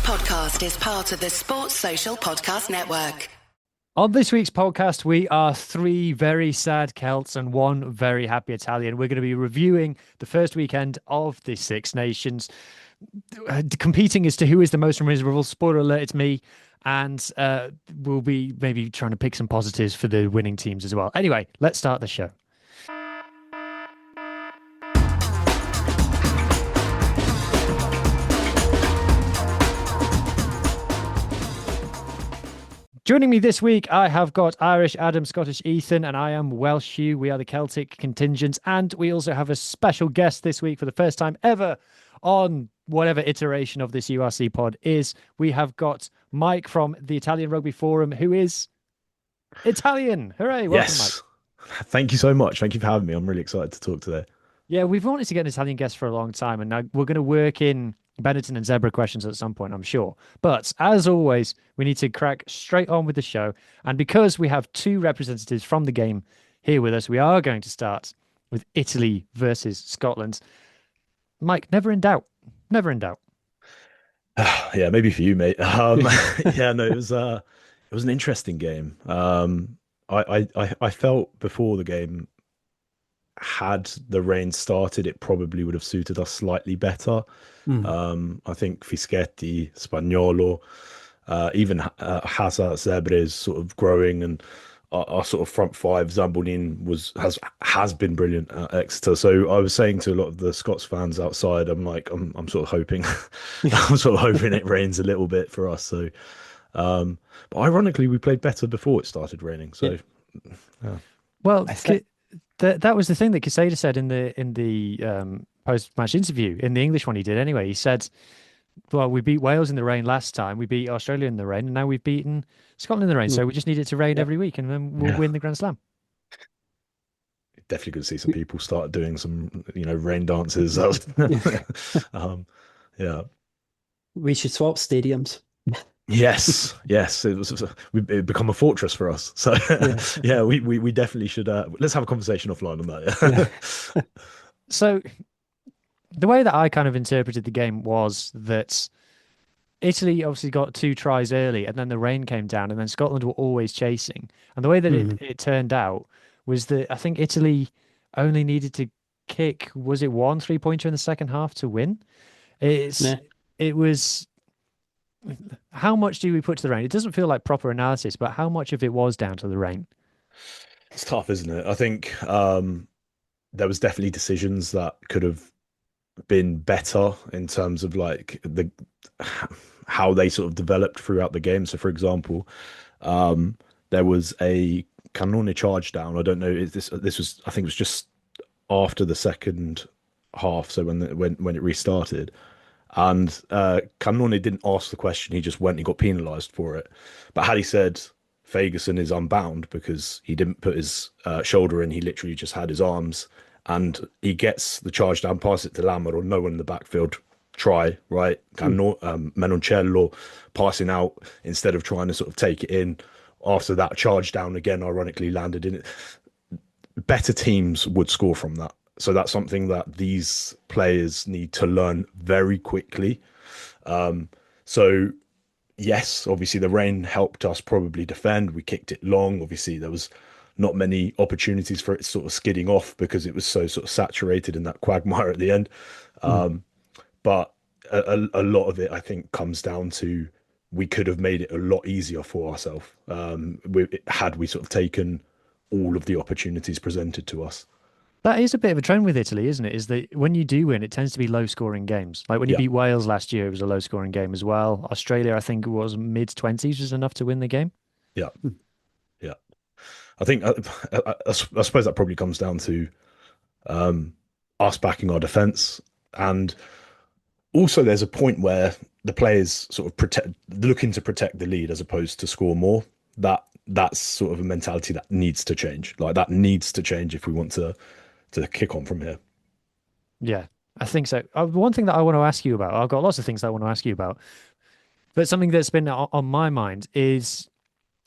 podcast is part of the Sports Social Podcast Network. On this week's podcast, we are three very sad Celts and one very happy Italian. We're going to be reviewing the first weekend of the Six Nations, competing as to who is the most miserable. Spoiler alert, it's me. And we'll be maybe trying to pick some positives for the winning teams as well. Anyway, let's start the show. Joining me this week, I have got Irish Adam, Scottish Ethan, and I am Welsh Hugh. We are the Celtic contingent, and we also have a special guest this week for the first time ever on whatever iteration of this URC pod is. We have got Mike from the Italian Rugby Forum, who is Italian. Hooray! Welcome, Yes. Mike. Thank you so much. Thank you for having me. I'm really excited to talk today. Yeah, we've wanted to get an Italian guest for a long time, and now we're going to work in Benetton and Zebra questions at some point, I'm sure. But as always, we need to crack straight on with the show. And because we have two representatives from the game here with us, we are going to start with Italy versus Scotland. Mike, never in doubt. Never in doubt. Yeah, maybe for you, mate. Yeah, no, it was an interesting game. I felt before the game, had the rain started, it probably would have suited us slightly better. I think Fischetti, Spagnolo, even Hazard, Zebre is sort of growing, and our sort of front five, Zambonin has been brilliant at Exeter. So I was saying to a lot of the Scots fans outside, I'm sort of hoping, I'm sort of hoping it rains a little bit for us. So, but ironically, we played better before it started raining. So, yeah. Well, that was the thing that Quesada said in the post-match interview, in the English one he did anyway. He said, well, we beat Wales in the rain last time, we beat Australia in the rain, and now we've beaten Scotland in the rain. So we just need it to rain every week, and then we'll win the Grand Slam. Definitely going to see some people start doing some, rain dances. Yeah. We should swap stadiums. Yes. It become a fortress for us. So yeah, we definitely should. Let's have a conversation offline on that. Yeah. So the way that I kind of interpreted the game was that Italy obviously got 2 tries early, and then the rain came down, and then Scotland were always chasing. And the way that it turned out was that I think Italy only needed to kick, was it 1 3-pointer in the second half to win? It was. How much do we put to the rain? It doesn't feel like proper analysis, but how much of it was down to the rain? It's tough, isn't it? I think there was definitely decisions that could have been better in terms of like how they sort of developed throughout the game. So, for example, there was a Cannone charge down. I don't know. This was, I think it was just after the second half. So when it restarted. And Cannone didn't ask the question. He just went and got penalised for it. But had he said Ferguson is unbound because he didn't put his shoulder in, he literally just had his arms, and he gets the charge down, pass it to Lammer or no one in the backfield, try, right? Menoncello passing out instead of trying to sort of take it in. After that charge down again, ironically landed in it. Better teams would score from that. So that's something that these players need to learn very quickly. So yes, obviously the rain helped us probably defend. We kicked it long. Obviously there was not many opportunities for it sort of skidding off because it was so sort of saturated in that quagmire at the end. But a lot of it, I think, comes down to we could have made it a lot easier for ourselves had we sort of taken all of the opportunities presented to us. That is a bit of a trend with Italy, isn't it? Is that when you do win, it tends to be low-scoring games. Like when you beat Wales last year, it was a low-scoring game as well. Australia, I think it was mid-20s was enough to win the game. Yeah. I think I suppose that probably comes down to us backing our defence, and also there's a point where the players sort of looking to protect the lead as opposed to score more. That's sort of a mentality that needs to change. Like that needs to change if we want to kick on from here. Yeah, I think so. One thing that I want to ask you about, I've got lots of things that I want to ask you about, but something that's been on my mind is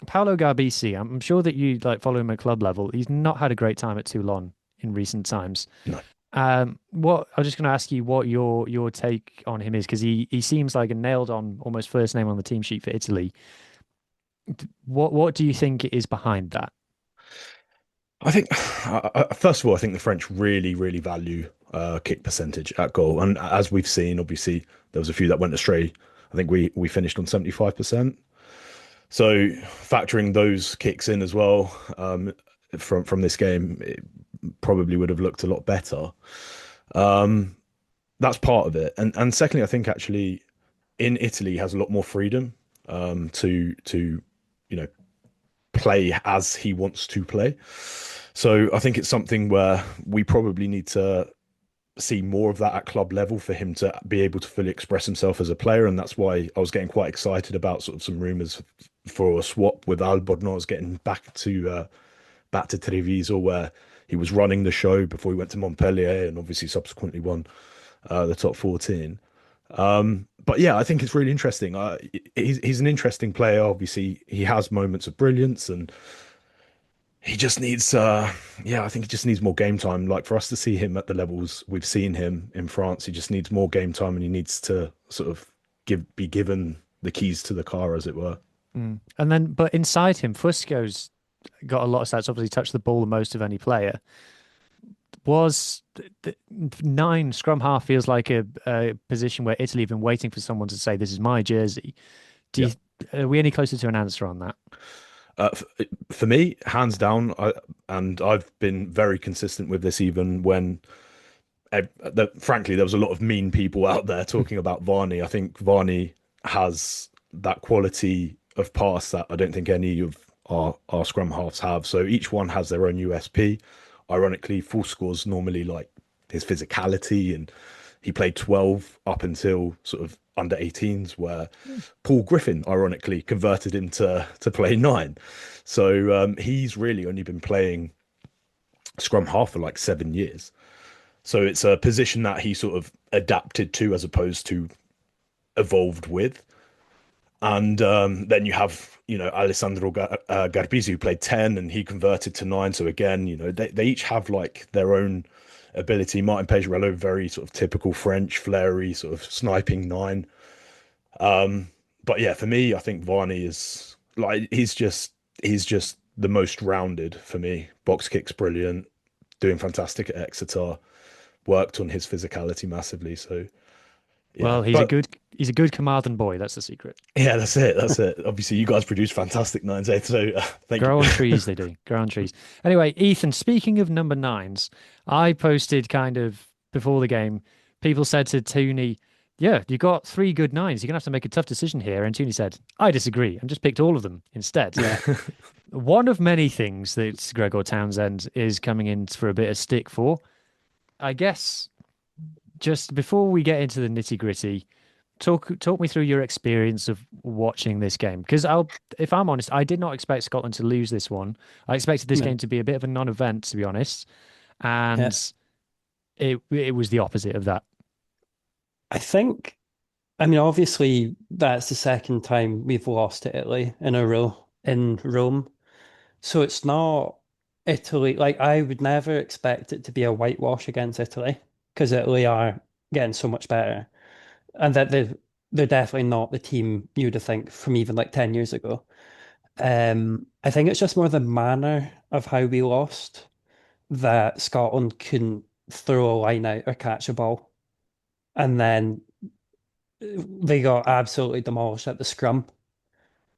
Paolo Garbisi. I'm sure that you follow him at club level. He's not had a great time at Toulon in recent times. No. What I was just going to ask you what your take on him is, because he seems like a nailed on almost first name on the team sheet for Italy. What do you think it is behind that? I think, first of all, I think the French really, really value kick percentage at goal, and as we've seen, obviously there was a few that went astray. I think we finished on 75%. So factoring those kicks in as well, from this game, it probably would have looked a lot better. Um, that's part of it, and secondly, I think actually in Italy he has a lot more freedom to you know play as he wants to play. So I think it's something where we probably need to see more of that at club level for him to be able to fully express himself as a player. And that's why I was getting quite excited about sort of some rumours for a swap with Albornoz getting back to Treviso, where he was running the show before he went to Montpellier and obviously subsequently won the top 14. But yeah, I think it's really interesting. He's an interesting player. Obviously, he has moments of brilliance, and he just needs, yeah, I think he just needs more game time. Like for us to see him at the levels we've seen him in France, he just needs more game time, and he needs to sort of be given the keys to the car, as it were. And then, but inside him, Fusco's got a lot of stats. Obviously, touched the ball the most of any player. Was the nine scrum half feels like a position where Italy have been waiting for someone to say, "This is my jersey." Do Yeah. you, are we any closer to an answer on that? For me, hands down, and I've been very consistent with this, even when, frankly, there was a lot of mean people out there talking about Varney. I think Varney has that quality of pass that I don't think any of our scrum halves have. So each one has their own USP. Ironically, full scores normally like his physicality, and he played 12 up until sort of under 18s, where Paul Griffin ironically converted him to play nine. So he's really only been playing scrum half for like 7 years. So it's a position that he sort of adapted to as opposed to evolved with. And then you have, Alessandro Garbisi, who played 10 and he converted to nine. So again, they each have like their own ability. Martin Pejerello, very sort of typical French, flary, sort of sniping nine. But yeah, for me, I think Varney is like he's just the most rounded for me. Box kicks brilliant, doing fantastic at Exeter, worked on his physicality massively. So yeah, Well, but he's a good Carmarthen boy. That's the secret. yeah, that's it. That's it. Obviously, you guys produce fantastic nines, eh? So thank you. Grow on trees, they do. Grow on trees. Anyway, Ethan, speaking of number nines, I posted kind of before the game, people said to Tooney, "Yeah, you got three good nines. You're gonna have to make a tough decision here." And Tooney said, "I disagree, and just picked all of them instead." Yeah. One of many things that Gregor Townsend is coming in for a bit of stick for. I guess just before we get into the nitty-gritty, talk me through your experience of watching this game, because if I'm honest, I did not expect Scotland to lose this one. I expected this No. game to be a bit of a non-event, to be honest, Yeah. and it was the opposite of that. I think, I mean, obviously, that's the second time we've lost to Italy in a row in Rome. So it's not Italy. Like, I would never expect it to be a whitewash against Italy because Italy are getting so much better. And that they're definitely not the team you would think from even like 10 years ago. I think it's just more the manner of how we lost that Scotland couldn't throw a line out or catch a ball. And then they got absolutely demolished at the scrum,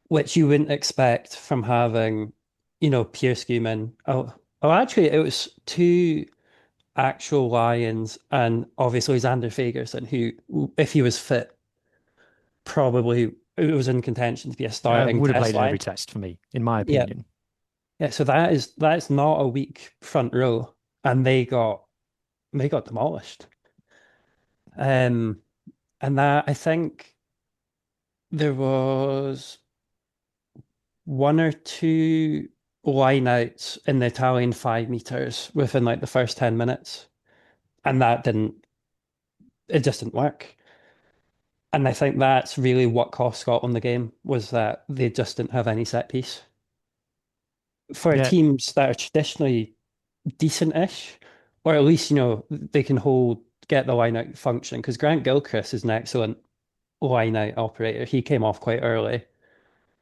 which you wouldn't expect from having, Pierre Schumann. Oh, actually, it was two actual Lions and obviously Xander Fagerson, who, if he was fit, probably it was in contention to be a starting Would have test played in every line. test for me, in my Yeah, opinion. yeah. So that's not a weak front row, and they got demolished. Um, and that I think there was one or two lineouts in the Italian 5 meters within like the first 10 minutes, and it just didn't work. And I think that's really what cost Scotland the game was that they just didn't have any set piece. For Yeah, teams that are traditionally decent-ish, or at least, they can get the line out function because Grant Gilchrist is an excellent line out operator. He came off quite early.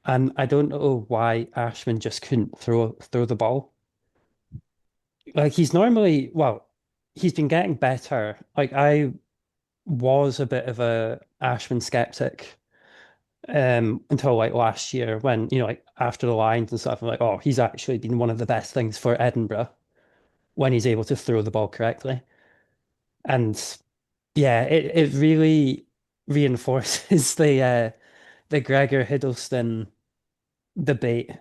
And I don't know why Ashman just couldn't throw the ball. Like he's normally, well, he's been getting better. Like I was a bit of a Ashman skeptic until like last year when, like after the lines and stuff, I'm like, oh, he's actually been one of the best things for Edinburgh when he's able to throw the ball correctly. And yeah, it really reinforces the Gregor Hiddleston debate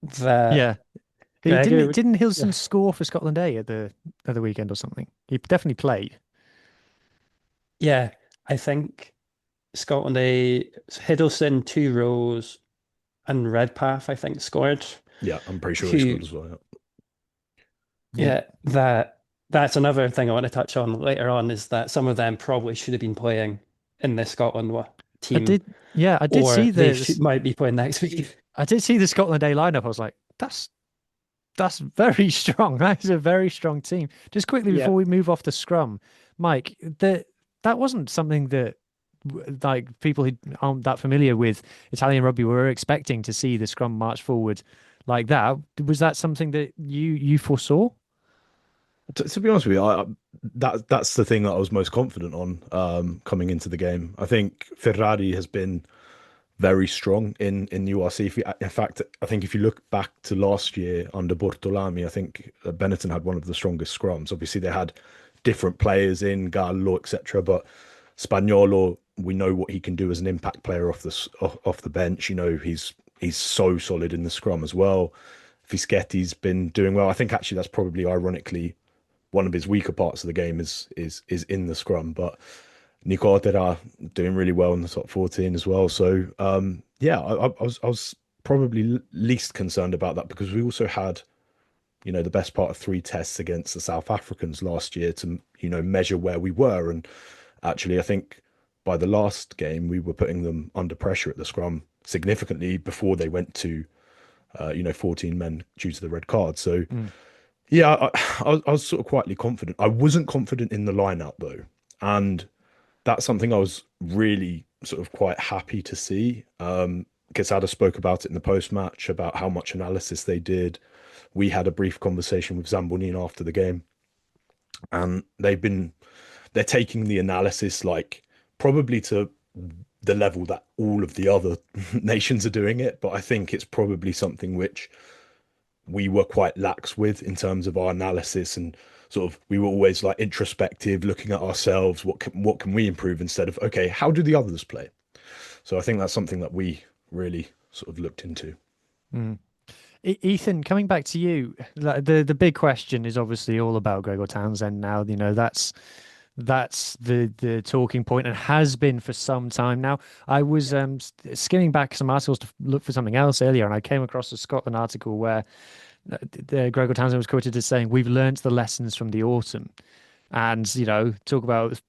that Yeah. He didn't Gregor, didn't yeah, Hilson score for Scotland A at the other weekend or something? He definitely played. yeah, I think Scotland A, Hiddleston, two rows, and Redpath, I think, scored. Yeah, I'm pretty sure he Who, scored as well. Yeah. Yeah. yeah, that's another thing I want to touch on later on is that some of them probably should have been playing in the Scotland I team, did yeah, I did or see they might be playing next week. I did see the Scotland A lineup. I was like, that's very strong. That is a very strong team. Just quickly Yeah, before we move off the scrum, Mike, that wasn't something that like people who aren't that familiar with Italian rugby were expecting to see the scrum march forward like that. Was that something that you foresaw? To be honest with you, that's the thing that I was most confident on coming into the game. I think Ferrari has been very strong in URC. In fact, I think if you look back to last year under Bortolami, I think Benetton had one of the strongest scrums. Obviously, they had different players in Gallo, etc. But Spagnolo, we know what he can do as an impact player off the bench. He's so solid in the scrum as well. Fischetti's been doing well. I think actually that's probably ironically one of his weaker parts of the game is in the scrum, but Nicotera doing really well in the top 14 as well. So yeah, I was probably least concerned about that because we also had the best part of three tests against the South Africans last year to measure where we were, and actually I think by the last game we were putting them under pressure at the scrum significantly before they went to 14 men due to the red card. So Mm. yeah, I was sort of quietly confident. I wasn't confident in the lineup though, and that's something I was really sort of quite happy to see. Quesada spoke about it in the post match about how much analysis they did. We had a brief conversation with Zambonin after the game, and they're taking the analysis like probably to the level that all of the other nations are doing it. But I think it's probably something which we were quite lax with in terms of our analysis, and sort of we were always like introspective, looking at ourselves, what can we improve instead of okay, how do the others play? So I think that's something that we really sort of looked into. Mm. Ethan, coming back to you, the big question is obviously all about Gregor Townsend now. That's the talking point and has been for some time now. I was skimming back some articles to look for something else earlier, and I came across a Scotland article where Gregor Townsend was quoted as saying, "We've learnt the lessons from the autumn," and talk about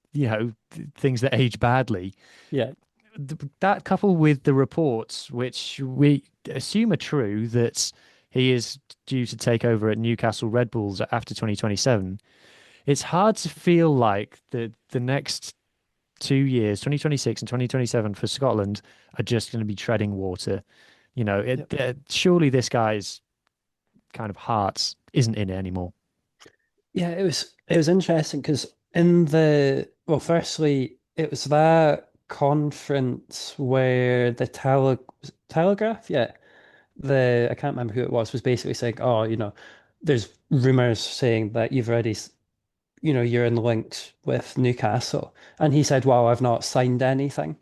things that age badly. yeah, That coupled with the reports, which we assume are true, that he is due to take over at Newcastle Red Bulls after 2027. It's hard to feel like the next 2 years, 2026 and 2027 for Scotland are just going to be treading water. Surely this guy's kind of heart isn't in it anymore. yeah. It was interesting because firstly, it was that conference where the Telegraph, yeah, I can't remember who it was basically saying, oh, there's rumors saying that you're in links with Newcastle. And he said, well, I've not signed anything,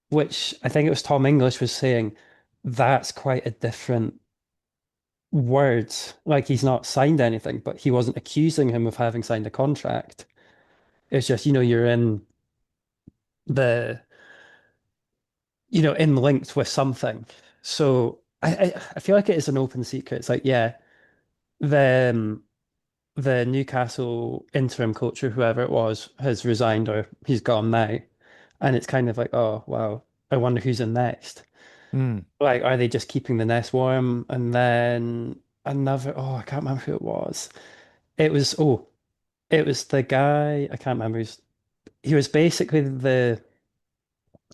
which I think it was Tom English was saying that's quite a different word. Like he's not signed anything, but he wasn't accusing him of having signed a contract. It's just, you're the, in linked with something. So I feel like it is an open secret. It's like, yeah, the the Newcastle interim coach or whoever it was has resigned or he's gone now. And it's kind of like, oh, wow, I wonder who's in next. Mm. Like, are they just keeping the nest warm? And then another, oh, I can't remember who it was. it was it was the guy, I can't remember. He was basically the,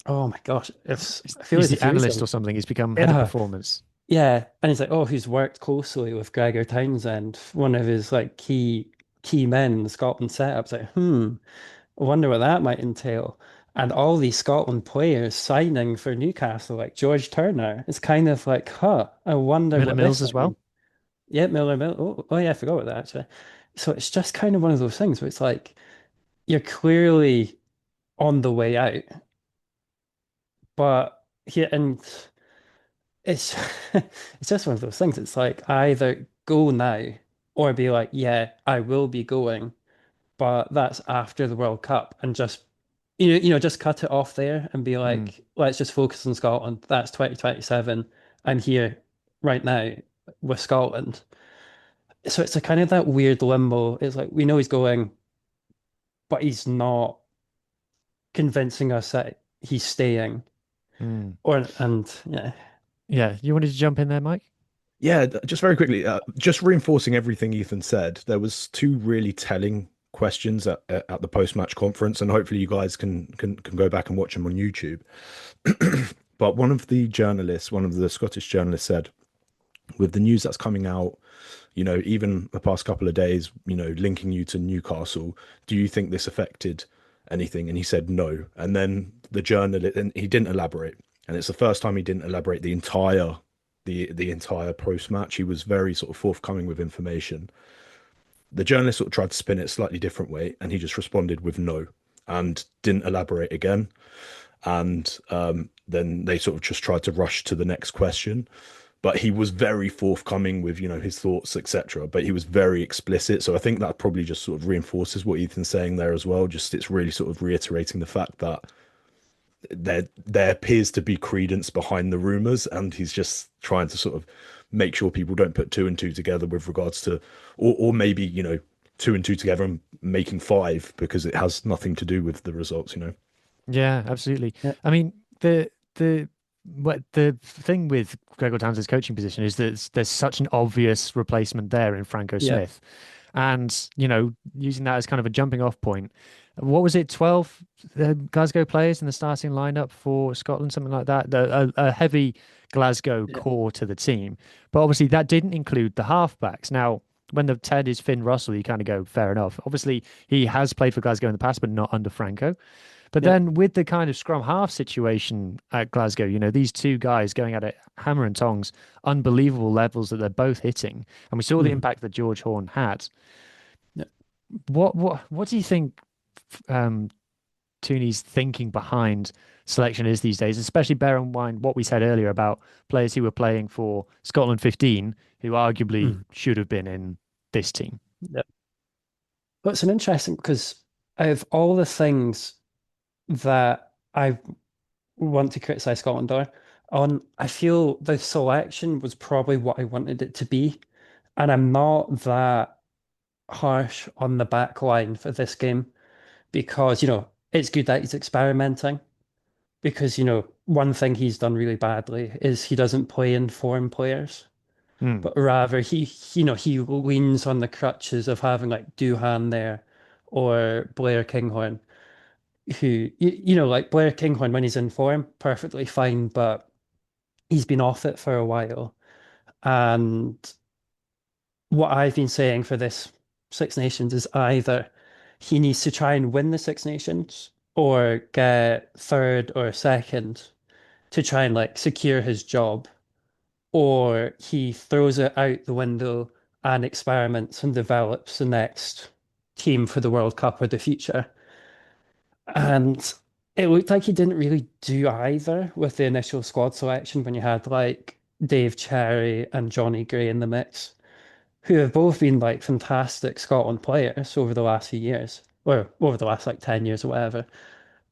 oh my gosh, I feel He's as the if he was analyst him. or something. He's become head of Yeah. performance. Yeah. And he's like, oh, he's worked closely with Gregor Townsend, one of his like key men in the Scotland setup. It's like, I wonder what that might entail. And all these Scotland players signing for Newcastle, like George Turner, it's kind of like, I wonder Miller what Mills this as might mean. well. Yeah, Miller. Oh yeah, I forgot about that actually. So it's just kind of one of those things where it's like you're clearly on the way out, but here and it's it's just one of those things. It's like either go now or be like, yeah, I will be going, but that's after the World Cup, and just just cut it off there and be Mm, like, let's just focus on Scotland. That's 2027. I'm here right now with Scotland. So it's a kind of that weird limbo. It's like we know he's going, but he's not convincing us that he's staying. mm. Or and yeah. Yeah, you wanted to jump in there, Mike? Yeah, just very quickly, just reinforcing everything Ethan said. There was two really telling questions at the post-match conference, and hopefully you guys can go back and watch them on YouTube. But one of the journalists, one of the Scottish journalists said, with the news that's coming out, even the past couple of days, linking you to Newcastle, do you think this affected anything? And he said no. And then the journalist, and he didn't elaborate. And it's the first time he didn't elaborate the entire post match. He was very sort of forthcoming with information. The journalist sort of tried to spin it a slightly different way, and he just responded with no and didn't elaborate again. And then they sort of just tried to rush to the next question, but he was very forthcoming with his thoughts, etc. But he was very explicit, so I think that probably just sort of reinforces what Ethan's saying there as well. Just it's really sort of reiterating the fact that there appears to be credence behind the rumors, and he's just trying to sort of make sure people don't put two and two together with regards to, or maybe two and two together and making five because it has nothing to do with the results. Yeah, absolutely. Yeah. I mean, the thing with Gregor Townsend's coaching position is that there's such an obvious replacement there in Franco Yeah. Smith. And, using that as kind of a jumping off point, what was it, 12 Glasgow players in the starting lineup for Scotland, something like that? A heavy Glasgow Yeah. core to the team. But obviously, that didn't include the halfbacks. Now, when the 10 is Finn Russell, you kind of go, fair enough. Obviously, he has played for Glasgow in the past, but not under Franco. But Yeah. then with the kind of scrum half situation at Glasgow, these two guys going at it hammer and tongs, unbelievable levels that they're both hitting. And we saw the Mhm. impact that George Horn had. Yeah. What do you think um Tooney's thinking behind selection is these days, especially bear in mind what we said earlier about players who were playing for Scotland 15 who arguably Mhm. should have been in this team. Yeah. But it's an interesting because out of all the things that I want to criticize Scotland on, I feel the selection was probably what I wanted it to be. And I'm not that harsh on the back line for this game because, it's good that he's experimenting because, one thing he's done really badly is he doesn't play in foreign players, Hmm. but rather he leans on the crutches of having like Duhan there or Blair Kinghorn, who, like Blair Kinghorn when he's in form, perfectly fine, but he's been off it for a while. And what I've been saying for this Six Nations is either he needs to try and win the Six Nations or get third or second to try and like secure his job, or he throws it out the window and experiments and develops the next team for the World Cup or the future. And it looked like he didn't really do either with the initial squad selection when you had like Dave Cherry and Johnny Gray in the mix, who have both been like fantastic Scotland players over the last few years, or over the last like 10 years or whatever,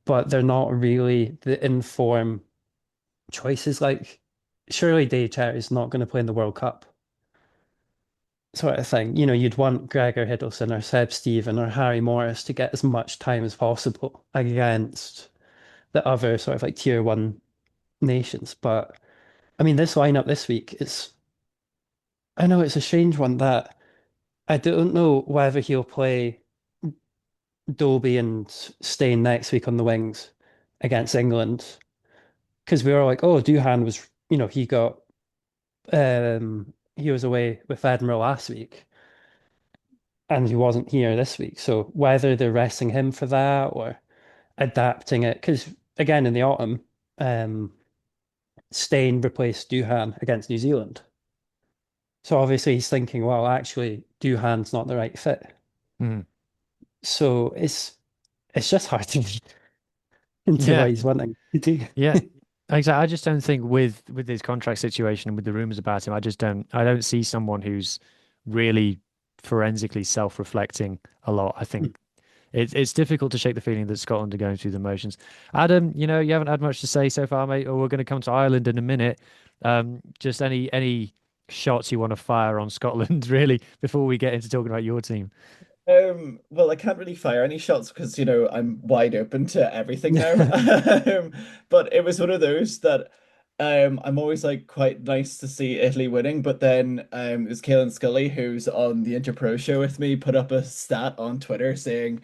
but they're not really the informed choices. Like, surely Dave Cherry's not going to play in the World Cup, sort of thing. You'd want Gregor Hiddleston or Seb Stephen or Harry Morris to get as much time as possible against the other sort of like tier one nations. But I mean, this lineup this week is, I know it's a strange one that I don't know whether he'll play Dolby and Stain next week on the wings against England because we were like, oh, Duhan was, he was away with Edinburgh last week and he wasn't here this week. So whether they're resting him for that or adapting it, because again in the autumn, um, Stain replaced Duhan against New Zealand. So obviously he's thinking, well, actually, Duhan's not the right fit. Mm. So it's just hard to get into Yeah, what he's wanting to do. yeah. Exactly. I just don't think with his contract situation and with the rumors about him, I don't see someone who's really forensically self-reflecting a lot. I think it's difficult to shake the feeling that Scotland are going through the motions. Adam, you haven't had much to say so far, mate. Or we're going to come to Ireland in a minute. Just any shots you want to fire on Scotland, really, before we get into talking about your team. Well, I can't really fire any shots because, I'm wide open to everything now. But it was one of those that I'm always like quite nice to see Italy winning, but then it was Kaelan Scully who's on the Interpro show with me put up a stat on Twitter saying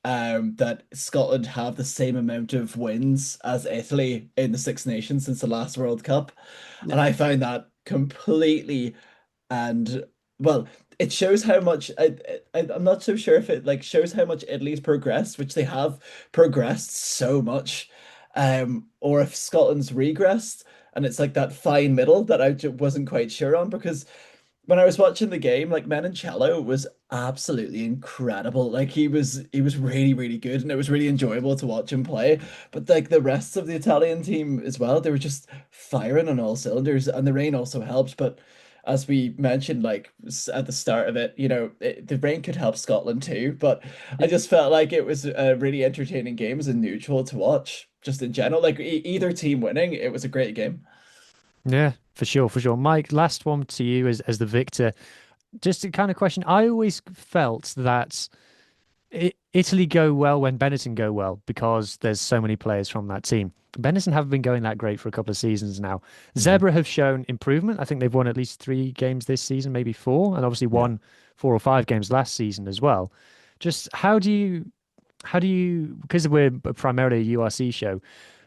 that Scotland have the same amount of wins as Italy in the Six Nations since the last World Cup. And Yeah. I found that completely and well, it shows how much I'm not so sure if it like shows how much Italy's progressed, which they have progressed so much, or if Scotland's regressed, and it's like that fine middle that wasn't quite sure on because when I was watching the game, like Menoncello was absolutely incredible. Like he was really, really good and it was really enjoyable to watch him play. But like the rest of the Italian team as well, they were just firing on all cylinders and the rain also helped. But as we mentioned, like at the start of it, the rain could help Scotland too. But I just felt like it was a really entertaining game as a neutral to watch, just in general. Like either team winning, it was a great game. Yeah, for sure, for sure. Mike, last one to you as the victor. Just a kind of question. I always felt that Italy go well when Benetton go well because there's so many players from that team. Benetton haven't been going that great for a couple of seasons now. Mhm. Zebra have shown improvement. I think they've won at least 3 games this season, maybe four, and obviously Yeah. won 4 or 5 games last season as well. Just how do you because we're primarily a URC show,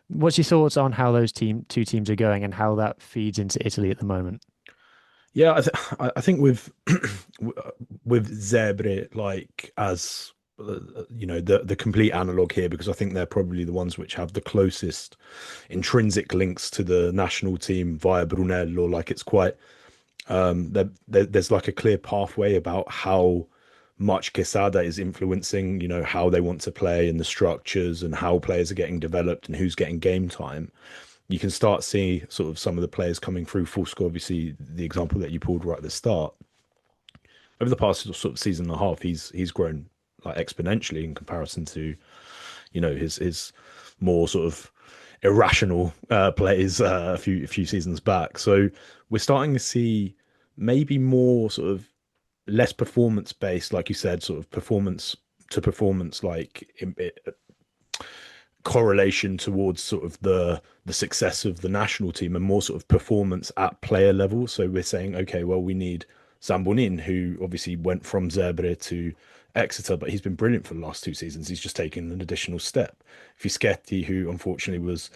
what's your thoughts on how those two teams are going and how that feeds into Italy at the moment? Yeah, I think with with Zebre like as the complete analog here because I think they're probably the ones which have the closest intrinsic links to the national team via Brunello. Like it's quite there's like a clear pathway about how much Quesada is influencing, how they want to play and the structures and how players are getting developed and who's getting game time. You can start seeing sort of some of the players coming through full score. Obviously, the example that you pulled right at the start, over the past sort of season and a half, he's grown like exponentially in comparison to his more sort of irrational plays a few seasons back. So we're starting to see maybe more sort of less performance based, like you said, sort of performance to performance, like correlation towards sort of the success of the national team and more sort of performance at player level. So we're saying, okay, well, we need Zambonin, who obviously went from Zebre to Exeter, but he's been brilliant for the last 2 seasons. He's just taken an additional step. Fischetti, who unfortunately was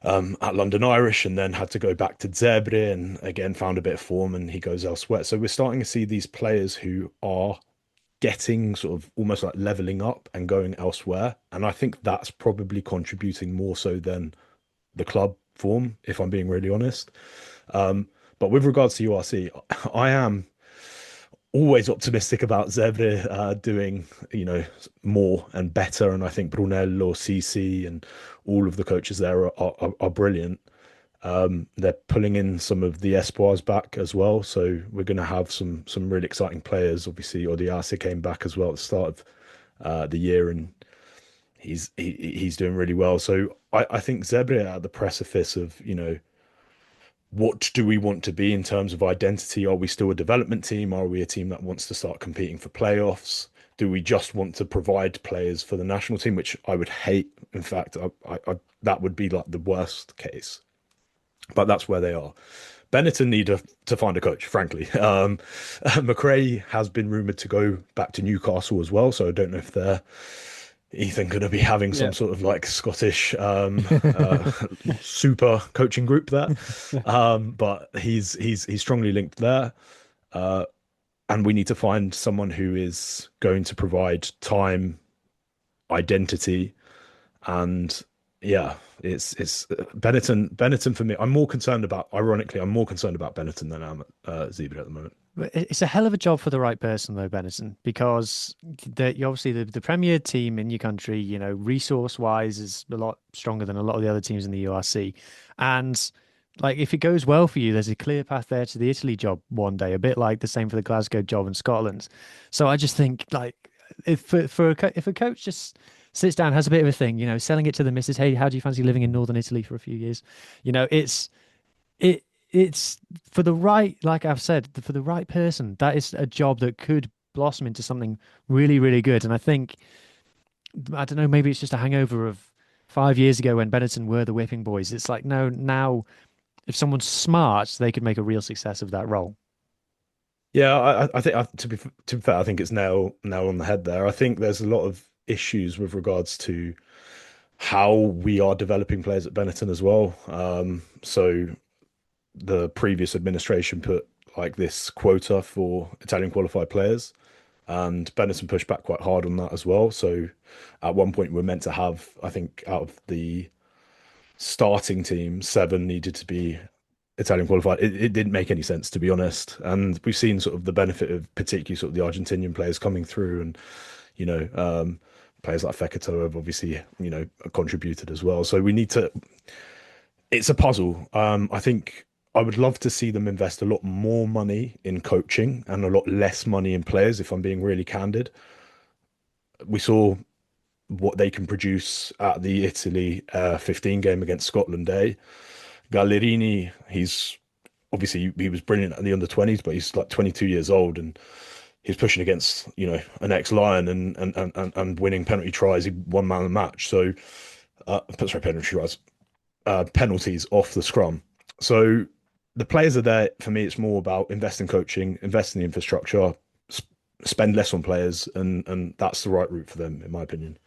at London Irish and then had to go back to Zebre and again found a bit of form and he goes elsewhere. So we're starting to see these players who are getting sort of almost like leveling up and going elsewhere. And I think that's probably contributing more so than the club form, if I'm being really honest. But with regards to URC, I am always optimistic about Zebre doing, more and better. And I think Brunello, CC, and all of the coaches there are brilliant. They're pulling in some of the espoirs back as well, so we're going to have some really exciting players. Obviously, Odiase came back as well at the start of the year, and he's doing really well. So I think Zebre are at the precipice of what do we want to be in terms of identity? Are we still a development team? Are we a team that wants to start competing for playoffs? Do we just want to provide players for the national team, which I would hate? In fact, that would be like the worst case. but that's where they are. Benetton need to find a coach, frankly. McRae has been rumored to go back to Newcastle as well, so I don't know if they're Ethan going to be having some Yeah. sort of like Scottish super coaching group there. But he's strongly linked there. And we need to find someone who is going to provide time, identity, and yeah, it's Benetton for me. Ironically, I'm more concerned about Benetton than I'm Zebra at the moment. It's a hell of a job for the right person, though, Benetton, because you obviously the premier team in your country, you know, resource-wise is a lot stronger than a lot of the other teams in the URC. And like, if it goes well for you, there's a clear path there to the Italy job one day, a bit like the same for the Glasgow job in Scotland. So I just think, like, if if a coach just sits down, has a bit of a thing, you know, selling it to the missus, hey, how do you fancy living in Northern Italy for a few years? You know, it it's for the right, like I've said, for the right person, that is a job that could blossom into something really, really good. And I think, I don't know, maybe it's just a hangover of 5 years ago when Benetton were the whipping boys. It's like, no, now if someone's smart, they could make a real success of that role. Yeah, I think to be fair, I think it's now on the head there. I think there's a lot of issues with regards to how we are developing players at Benetton as well. So the previous administration put like this quota for Italian qualified players, and Benetton pushed back quite hard on that as well. So at one point, we're meant to have, I think, out of the starting team, 7 needed to be Italian qualified. It didn't make any sense, to be honest. And we've seen sort of the benefit of particularly sort of the Argentinian players coming through, and you know, players like Fekito have obviously, you know, contributed as well. So we need to. It's a puzzle. I think I would love to see them invest a lot more money in coaching and a lot less money in players. If I'm being really candid, we saw what they can produce at the Italy 15 game against Scotland Day. Gallerini, he's obviously he was brilliant at the under 20s, but he's like 22 years old and he's pushing against, you know, an ex-Lion and winning penalty tries. He won man of the match. So, sorry, penalty tries, penalties off the scrum. So the players are there. For me, it's more about invest in coaching, invest in the infrastructure, spend less on players, and that's the right route for them, in my opinion.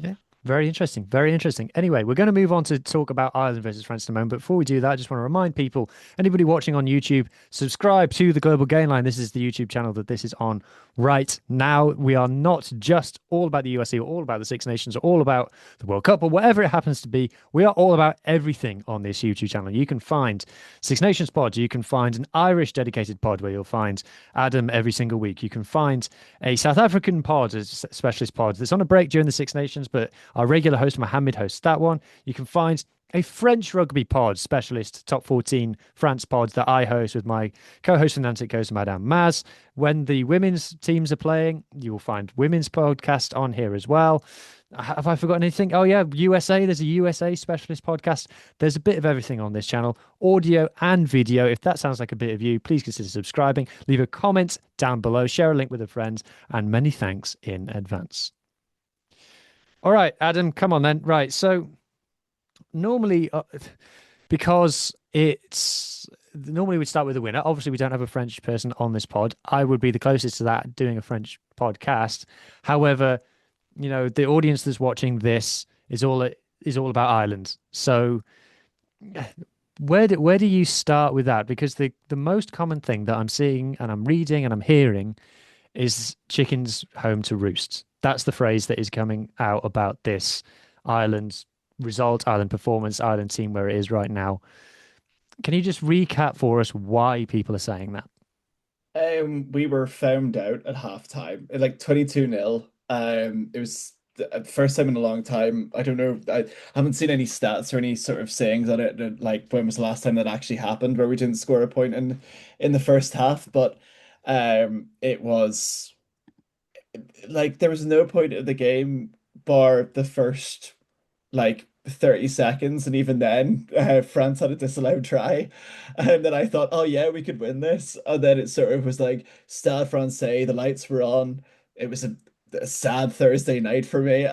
Yeah, very interesting. Very interesting. Anyway, we're going to move on to talk about Ireland versus France in a moment. But before we do that, I just want to remind people, anybody watching on YouTube, subscribe to the Global Game Line. This is the YouTube channel that this is on right now. We are not just all about the USC or all about the Six Nations or all about the World Cup or whatever it happens to be. We are all about everything on this YouTube channel. You can find Six Nations pod. You can find an Irish dedicated pod where you'll find Adam every single week. You can find a South African pod, a specialist pod that's on a break during the Six Nations, but our regular host, Mohammed, hosts that one. You can find a French rugby pod specialist, top 14 France pods that I host with my co-host and Nantic host, Madame Maz. When the women's teams are playing, you will find women's podcast on here as well. Have I forgotten anything? Oh, yeah, USA. There's a USA specialist podcast. There's a bit of everything on this channel, audio and video. If that sounds like a bit of you, please consider subscribing. Leave a comment down below, share a link with a friend, and many thanks in advance. All right, Adam, come on then. Right, so normally, because normally we'd start with the winner. Obviously, we don't have a French person on this pod. I would be the closest to that doing a French podcast. However, you know, the audience that's watching this is all about Ireland. So where do you start with that? Because the most common thing that I'm seeing and I'm reading and I'm hearing is chickens home to roost. That's the phrase that is coming out about this Ireland result, Ireland performance, Ireland team where it is right now. Can you just recap for us why people are saying that? We were found out at halftime, like 22-0. It was the first time in a long time. I don't know. I haven't seen any stats or any sort of sayings on it. Like when was the last time that actually happened where we didn't score a point in the first half? But it was like there was no point of the game bar the first like 30 seconds, and even then France had a disallowed try, and then I thought, oh yeah, we could win this. And then it sort of was like Stade Francais, the lights were on. It was a sad Thursday night for me,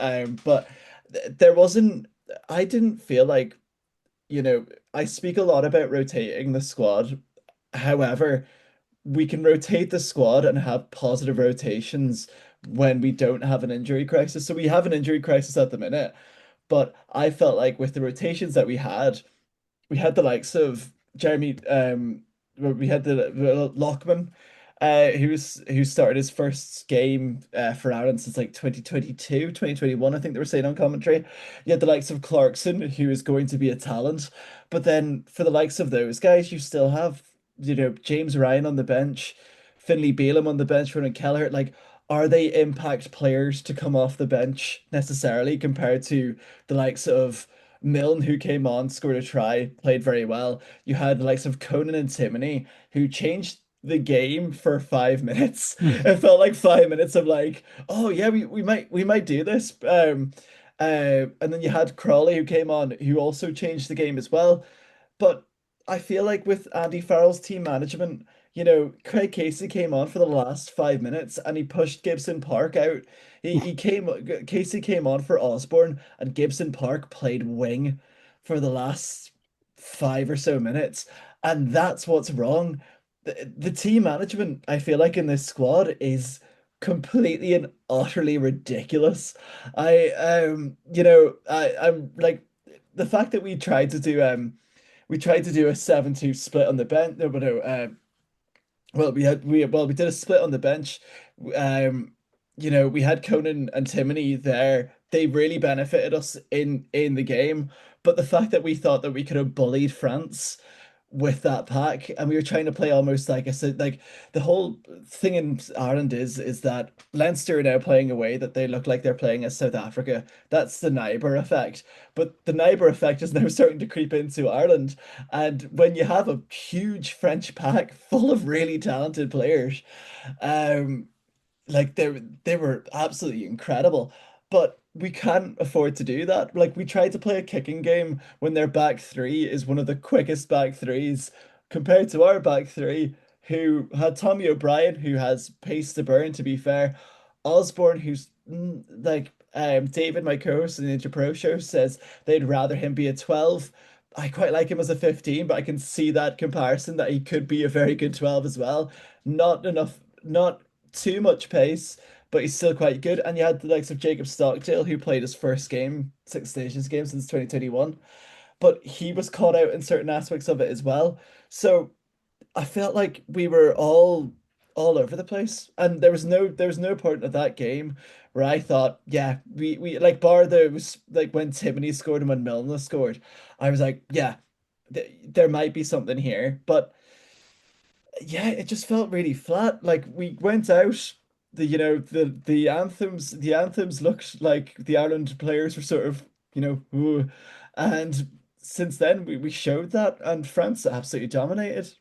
but there wasn't, I didn't feel like I speak a lot about rotating the squad. However, we can rotate the squad and have positive rotations when we don't have an injury crisis. So we have an injury crisis at the minute, but I felt like with the rotations that we had the likes of Jeremy, we had the Lockman, who started his first game for Ireland since like 2022, 2021. I think they were saying on commentary. You had the likes of Clarkson, who is going to be a talent. But then for the likes of those guys, you still have, James Ryan on the bench, Finlay Bealham on the bench, Ronan Kelleher. Like, are they impact players to come off the bench necessarily compared to the likes of Milne, who came on, scored a try, played very well. You had the likes of Conan and Timoney, who changed the game for 5 minutes. It felt like 5 minutes of like, oh yeah, we might do this. And then you had Crawley, who came on, who also changed the game as well. But I feel like with Andy Farrell's team management, Craig Casey came on for the last 5 minutes and he pushed Gibson Park out. Casey came on for Osborne and Gibson Park played wing for the last 5 or so minutes. And that's what's wrong. The team management, I feel like in this squad is completely and utterly ridiculous. I'm like the fact that we tried to do a 7-2 split on the bench. No, but no, we did a split on the bench. Um, we had Conan and Timoney there. They really benefited us in the game. But the fact that we thought that we could have bullied France with that pack, and we were trying to play almost like I said, like the whole thing in Ireland is that Leinster are now playing a way that they look like they're playing as South Africa. That's the Nyber effect. But the Nyber effect is now starting to creep into Ireland. And when you have a huge French pack full of really talented players, um, like they were absolutely incredible. But we can't afford to do that. Like we tried to play a kicking game when their back three is one of the quickest back threes compared to our back three, who had Tommy O'Brien, who has pace to burn, to be fair. Osborne, who's like David, my co-host in the Interpro show, says they'd rather him be a 12. I quite like him as a 15, but I can see that comparison that he could be a very good 12 as well. Not enough, not too much pace, but he's still quite good. And you had the likes of Jacob Stockdale, who played his first game, Six Nations game since 2021, but he was caught out in certain aspects of it as well. So I felt like we were all over the place, and there was no point of that game where I thought, yeah, we like bar there was like when Timoney scored and when Milner scored, I was like, yeah, there might be something here, but yeah, it just felt really flat. Like we went out, the anthems looked like the Ireland players were sort of, ooh. And since then we showed that, and France absolutely dominated.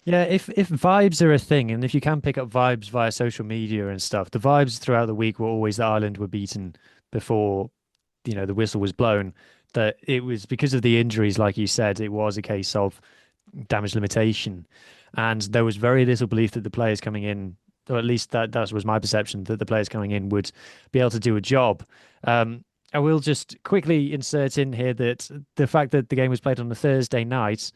Yeah, if vibes are a thing, and if you can pick up vibes via social media and stuff, the vibes throughout the week were always that Ireland were beaten before, the whistle was blown. That it was because of the injuries, like you said, it was a case of damage limitation, and there was very little belief that the players coming in, or at least that was my perception, that the players coming in would be able to do a job. I will just quickly insert in here that the fact that the game was played on a Thursday night,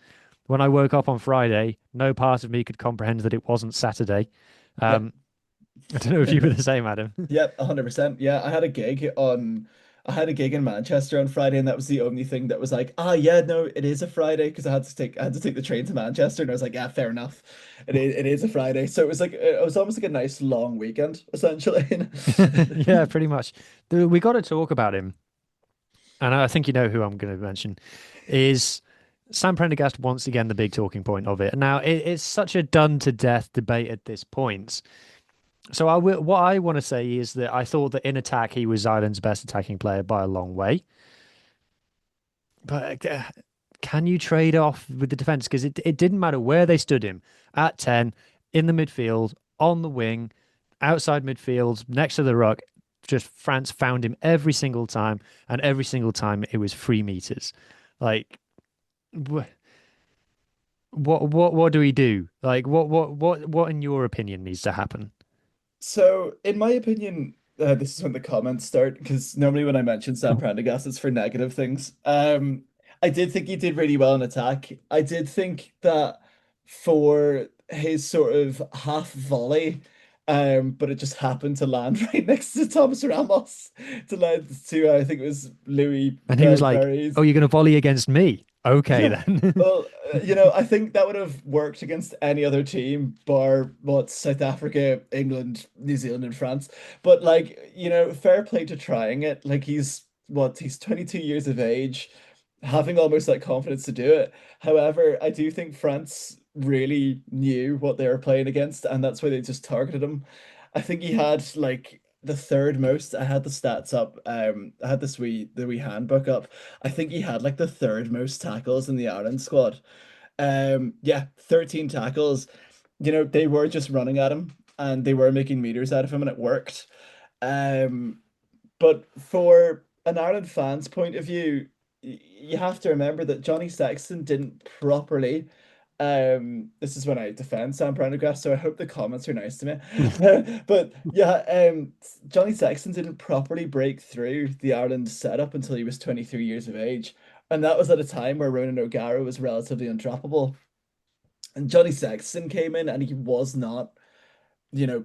when I woke up on Friday, no part of me could comprehend that it wasn't Saturday. Yep. I don't know if you were the same, Adam. Yep, 100%. Yeah, I had a gig in Manchester on Friday, and that was the only thing that was like, yeah, no, it is a Friday, because I had to take the train to Manchester, and I was like, yeah, fair enough. It is a Friday. So it was almost like a nice long weekend, essentially. Yeah, pretty much. We got to talk about him, and I think you know who I'm going to mention, is Sam Prendergast once again the big talking point of it. Now, it's such a done to death debate at this point. So what I want to say is that I thought that in attack he was Ireland's best attacking player by a long way. But can you trade off with the defence? Because it didn't matter where they stood him, at 10, in the midfield, on the wing, outside midfield, next to the ruck. Just France found him every single time, and every single time it was 3 meters. Like, what do we do? Like, what in your opinion needs to happen? So, in my opinion, this is when the comments start, because normally when I mention Sam Prendergast, it's for negative things. I did think he did really well in attack. I did think that for his sort of half volley, but it just happened to land right next to Thomas Ramos to land to I think it was Louis And he was like, Barry's. "Oh, you're going to volley against me? Okay Yeah. then." Well, I think that would have worked against any other team, bar what South Africa, England, New Zealand, and France. But like, fair play to trying it. Like he's 22 years of age, having almost that confidence to do it. However, I do think France really knew what they were playing against, and that's why they just targeted him. I think he had like the third most. I had the stats up. I had the wee handbook up. I think he had like the third most tackles in the Ireland squad. Yeah, 13 tackles. They were just running at him and they were making meters out of him and it worked. Um, but for an Ireland fan's point of view, you have to remember that Johnny Sexton didn't properly. This is when I defend Sam Prendergast, so I hope the comments are nice to me. But yeah, Johnny Sexton didn't properly break through the Ireland setup until he was 23 years of age. And that was at a time where Ronan O'Gara was relatively undroppable. And Johnny Sexton came in and he was not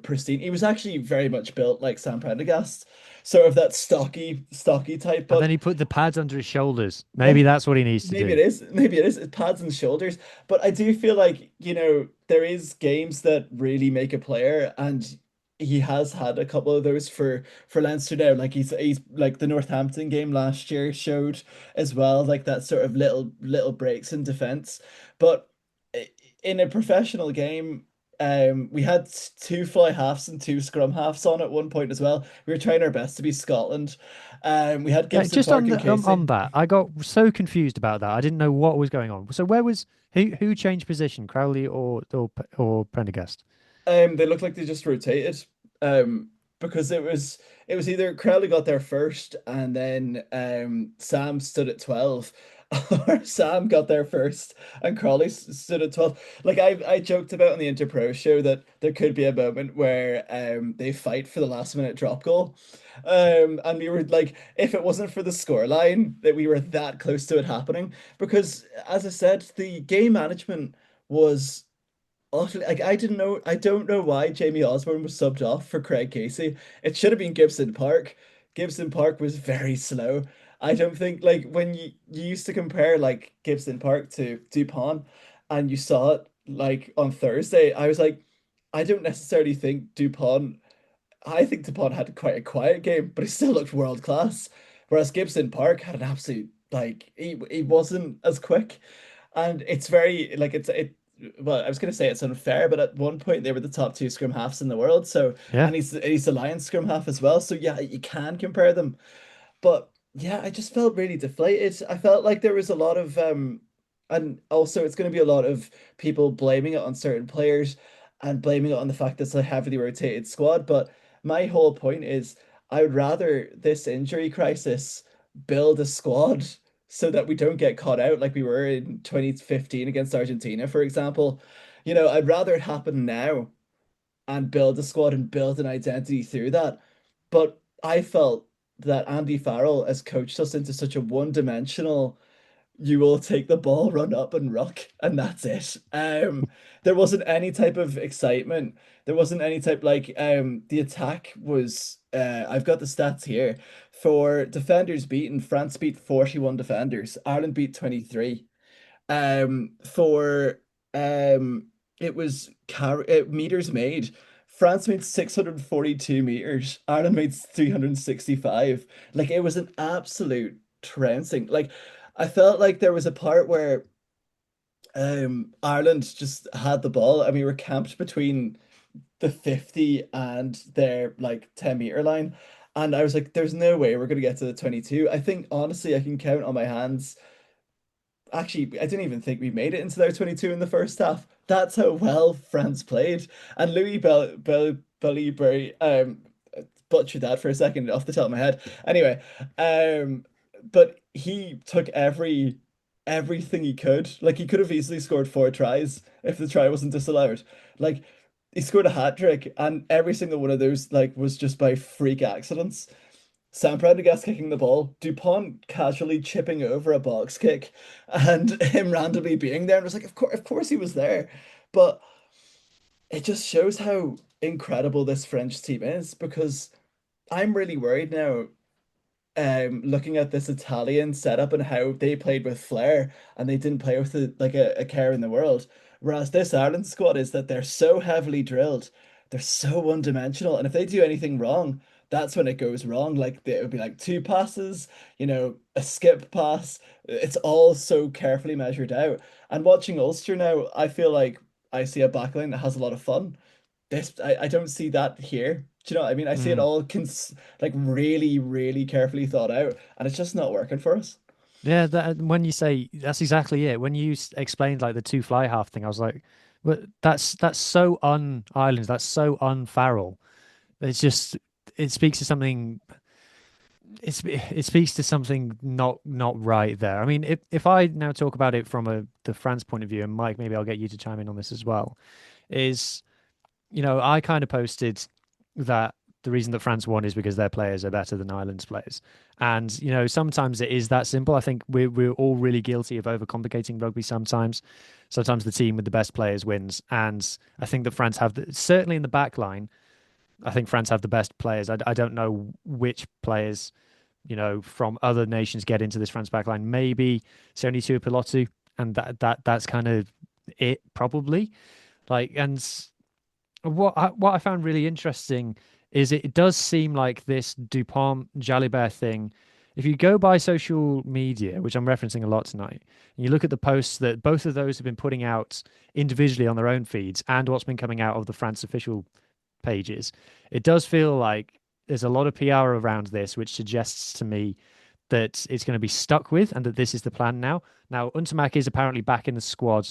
pristine. He was actually very much built like Sam Prendergast, sort of that stocky type. And then But he put the pads under his shoulders. Maybe well, that's what he needs to maybe it do. is. Maybe it is. It pads and shoulders. But I do feel like, there is games that really make a player, and he has had a couple of those for Leinster now. Like he's like the Northampton game last year showed as well, like that sort of little breaks in defense. But in a professional game, we had two fly halves and two scrum halves on at one point as well. We were trying our best to be Scotland. We had Yeah, Gibson just Park on and Casey. on that, I got so confused about that. I didn't know what was going on. So where was who changed position, Crowley or Prendergast? They looked like they just rotated. Because it was either Crowley got there first and then Sam stood at 12, or Sam got there first and Crowley stood at 12. Like I joked about on the Interpro show that there could be a moment where they fight for the last minute drop goal. And we were like, if it wasn't for the scoreline, that we were that close to it happening. Because as I said, the game management was utterly, like I don't know why Jamie Osborne was subbed off for Craig Casey. It should have been Gibson Park. Gibson Park was very slow. I don't think, like, when you used to compare like Gibson Park to Dupont and you saw it like on Thursday, I was like, I don't necessarily think Dupont, I think Dupont had quite a quiet game, but he still looked world class. Whereas Gibson Park had an absolute, like, he wasn't as quick. And it's very like well, I was gonna say it's unfair, but at one point they were the top two scrum halves in the world. So, Yeah. and he's the Lions scrum half as well. So yeah, you can compare them. But yeah, I just felt really deflated. I felt like there was a lot of and also it's going to be a lot of people blaming it on certain players and blaming it on the fact that it's a heavily rotated squad. But my whole point is I would rather this injury crisis build a squad so that we don't get caught out like we were in 2015 against Argentina, for example. I'd rather it happen now and build a squad and build an identity through that. But I felt that Andy Farrell has coached us into such a one-dimensional, you will take the ball, run up and ruck, and that's it. There wasn't any type of excitement. There wasn't any type, like, the attack was I've got the stats here. For defenders beaten, France beat 41 defenders, Ireland beat 23. For it was meters made. France made 642 meters. Ireland made 365. Like it was an absolute trouncing. Like I felt like there was a part where Ireland just had the ball and we were camped between the 50 and their like 10-meter line. And I was like, there's no way we're gonna get to the 22. I think honestly I can count on my hands. Actually, I didn't even think we made it into their 22 in the first half. That's how well France played. And Belliberry, butchered that for a second off the top of my head. Anyway, but he took everything he could. Like he could have easily scored four tries if the try wasn't disallowed. Like he scored a hat trick, and every single one of those like was just by freak accidents. Sam Prendergast kicking the ball, Dupont casually chipping over a box kick, and him randomly being there. And it was like, of course he was there. But it just shows how incredible this French team is because I'm really worried now looking at this Italian setup and how they played with flair and they didn't play with like a care in the world. Whereas this Ireland squad is that they're so heavily drilled, they're so one-dimensional, and if they do anything wrong, that's when it goes wrong. Like it would be like two passes, a skip pass. It's all so carefully measured out. And watching Ulster now, I feel like I see a backline that has a lot of fun. I don't see that here. Do you know what I mean? I see it Mm. all like really, really carefully thought out, and it's just not working for us. Yeah, when you say that's exactly it. When you explained like the two fly half thing, I was like, "But that's so un-Ireland. That's so un-Farrell. It's just it speaks to something. It speaks to something not right there. I mean, if I now talk about it from the France point of view, and Mike, maybe I'll get you to chime in on this as well. Is I kind of posted that the reason that France won is because their players are better than Ireland's players. And, sometimes it is that simple. I think we're all really guilty of overcomplicating rugby sometimes. Sometimes the team with the best players wins. And I think that France certainly in the back line, I think France have the best players. I don't know which players, from other nations get into this France back line. Maybe Sony Tuipulotu, and that's kind of it probably. And what I found really interesting is it does seem like this Dupont Jalibert thing. If you go by social media, which I'm referencing a lot tonight, and you look at the posts that both of those have been putting out individually on their own feeds and what's been coming out of the France official pages, it does feel like there's a lot of PR around this, which suggests to me that it's going to be stuck with and that this is the plan now. Now, Untamak is apparently back in the squad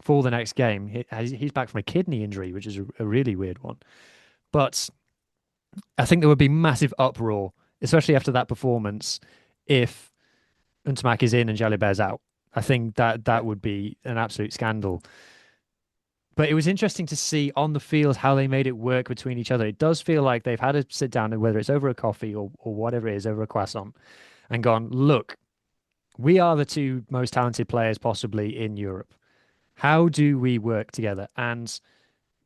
for the next game. He's back from a kidney injury, which is a really weird one. But I think there would be massive uproar, especially after that performance, if Untamak is in and Jalibert's out. I think that would be an absolute scandal. But it was interesting to see on the field how they made it work between each other. It does feel like they've had to sit down, whether it's over a coffee or whatever it is, over a croissant, and gone, look, we are the two most talented players possibly in Europe. How do we work together? And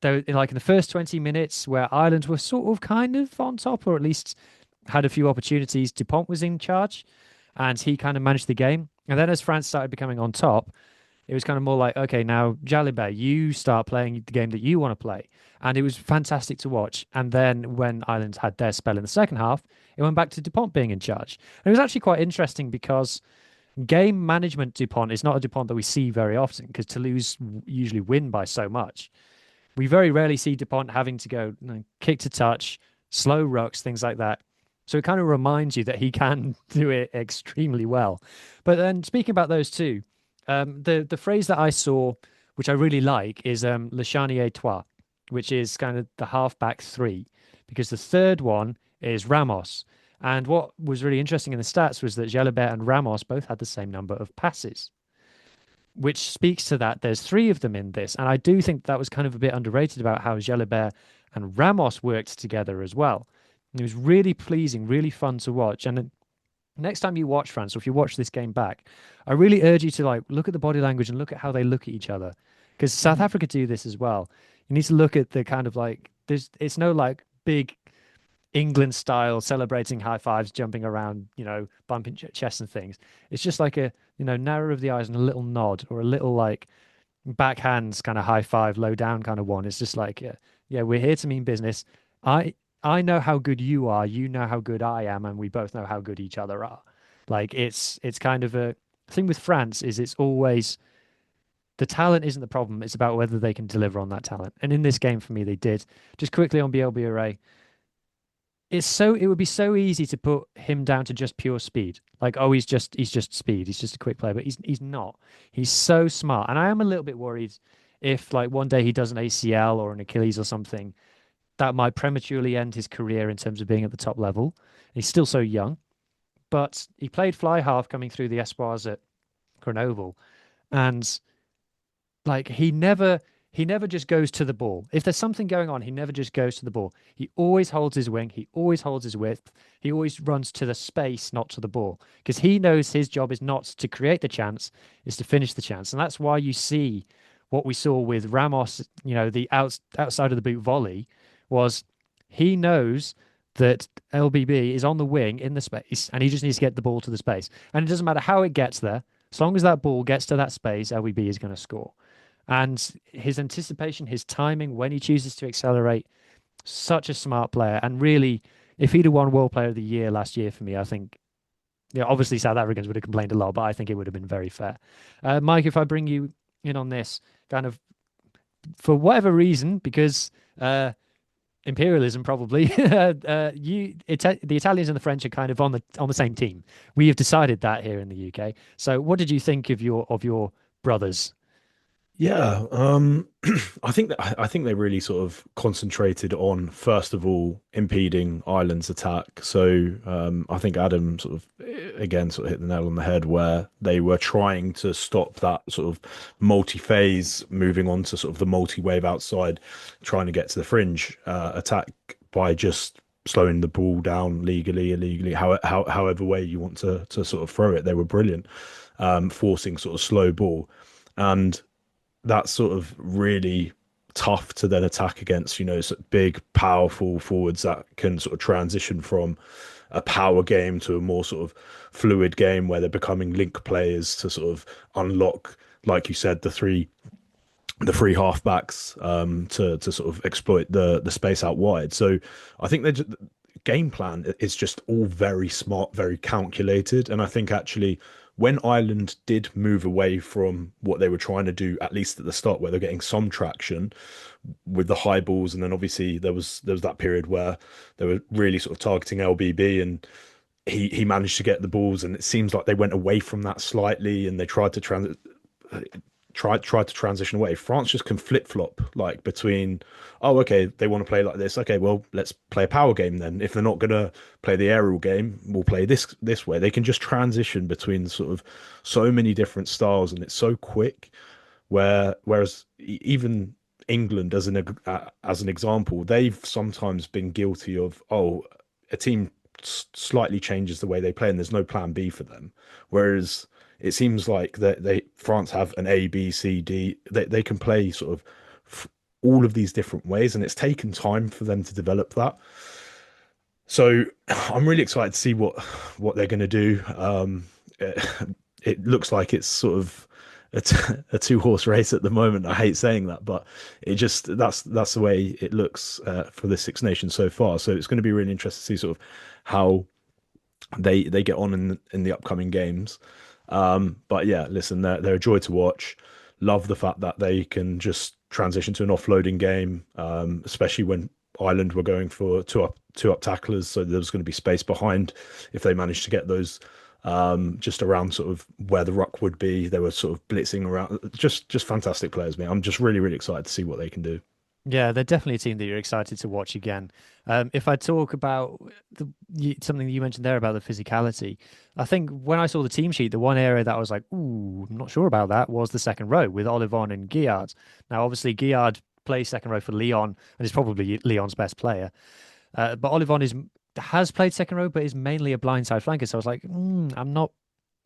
though, like in the first 20 minutes, where Ireland were sort of kind of on top, or at least had a few opportunities, Dupont was in charge, and he kind of managed the game. And then as France started becoming on top, it was kind of more like, okay, now Jalibert, you start playing the game that you want to play. And it was fantastic to watch. And then when Ireland had their spell in the second half, it went back to Dupont being in charge. And it was actually quite interesting because game management Dupont is not a Dupont that we see very often because Toulouse usually win by so much. We very rarely see Dupont having to go kick to touch, slow rucks, things like that. So it kind of reminds you that he can do it extremely well. But then speaking about those two, the phrase that I saw, which I really like, is Le Charnier Trois, which is kind of the halfback three, because the third one is Ramos. And what was really interesting in the stats was that Jalibert and Ramos both had the same number of passes, which speaks to that. There's three of them in this. And I do think that was kind of a bit underrated about how Jalibert and Ramos worked together as well. And it was really pleasing, really fun to watch. And next time you watch France, or if you watch this game back, I really urge you to look at the body language and look at how they look at each other. Because South Africa do this as well. You need to look at the kind of it's no big England style celebrating high fives, jumping around, bumping chests and things. It's just like a, narrow of the eyes and a little nod or a little backhands kind of high five, low down kind of one. It's just yeah, we're here to mean business. I know how good you are. You know how good I am, and we both know how good each other are. It's kind of a thing with France is it's always the talent isn't the problem. It's about whether they can deliver on that talent. And in this game, for me, they did. Just quickly on BLBRA, it would be so easy to put him down to just pure speed. He's just speed. He's just a quick player, but he's not. He's so smart. And I am a little bit worried if one day he does an ACL or an Achilles or something, that might prematurely end his career in terms of being at the top level. He's still so young, but he played fly half coming through the Espoirs at Grenoble, and he never just goes to the ball. If there's something going on, he never just goes to the ball. He always holds his wing. He always holds his width. He always runs to the space, not to the ball, because he knows his job is not to create the chance, is to finish the chance. And that's why you see what we saw with Ramos, the outside of the boot volley was he knows that LBB is on the wing in the space and he just needs to get the ball to the space. And it doesn't matter how it gets there. As long as that ball gets to that space, LBB is going to score. And his anticipation, his timing, when he chooses to accelerate, such a smart player. And really, if he'd have won World Player of the Year last year for me, I think, obviously South Africans would have complained a lot, but I think it would have been very fair. Mike, if I bring you in on this, kind of, for whatever reason, because imperialism probably, the Italians and the French are kind of on the same team. We have decided that here in the UK. So, what did you think of your brothers? Yeah, I think they really sort of concentrated on, first of all, impeding Ireland's attack. So I think Adam sort of again sort of hit the nail on the head where they were trying to stop that sort of multi-phase moving on to sort of the multi-wave outside, trying to get to the fringe attack by just slowing the ball down legally, illegally, however way you want to sort of throw it. They were brilliant, forcing sort of slow ball. And that's sort of really tough to then attack against, sort of big, powerful forwards that can sort of transition from a power game to a more sort of fluid game where they're becoming link players to sort of unlock, like you said, the three halfbacks to sort of exploit the space out wide. So I think the game plan is just all very smart, very calculated, and I think actually, when Ireland did move away from what they were trying to do, at least at the start, where they're getting some traction with the high balls, and then obviously there was that period where they were really sort of targeting LBB, and he managed to get the balls, and it seems like they went away from that slightly, and they tried to transition away. France just can flip flop like between, oh, okay, they want to play like this. Okay, well, let's play a power game then. If they're not going to play the aerial game, we'll play this way. They can just transition between sort of so many different styles, and it's so quick. Whereas even England, as an example, they've sometimes been guilty of, a team slightly changes the way they play, and there's no plan B for them. Whereas it seems like France have an A, B, C, D. They can play sort of all of these different ways, and it's taken time for them to develop that. So I'm really excited to see what they're going to do. It looks like it's sort of a two-horse race at the moment. I hate saying that, but that's the way it looks for the Six Nations so far. So it's going to be really interesting to see sort of how they get on in the upcoming games. But yeah, listen, they're a joy to watch. Love the fact that they can just transition to an offloading game, especially when Ireland were going for two up tacklers, so there was going to be space behind if they managed to get those just around sort of where the ruck would be. They were sort of blitzing around. Just fantastic players, man. I'm just really, really excited to see what they can do. Yeah, they're definitely a team that you're excited to watch again. If I talk about something that you mentioned there about the physicality, I think when I saw the team sheet, the one area that I was like, ooh, I'm not sure about that, was the second row with Olivon and Guillard. Now, obviously, Guillard plays second row for Lyon and is probably Lyon's best player. But Olivon has played second row, but is mainly a blindside flanker. So I was like, I'm not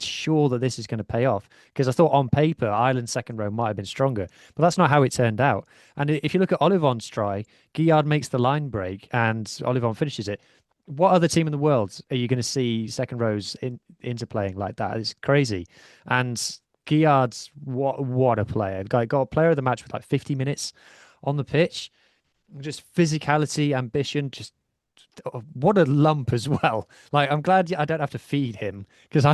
sure that this is going to pay off, because I thought on paper Ireland's second row might have been stronger, but that's not how it turned out. And if you look at Olivon's try, Guillard makes the line break and Olivon finishes it. What other team in the world are you going to see second rows interplaying like that? It's crazy. And Guillard's what a player. Got a player of the match with like 50 minutes on the pitch. Just physicality, ambition, just what a lump as well. Like, I'm glad I don't have to feed him, because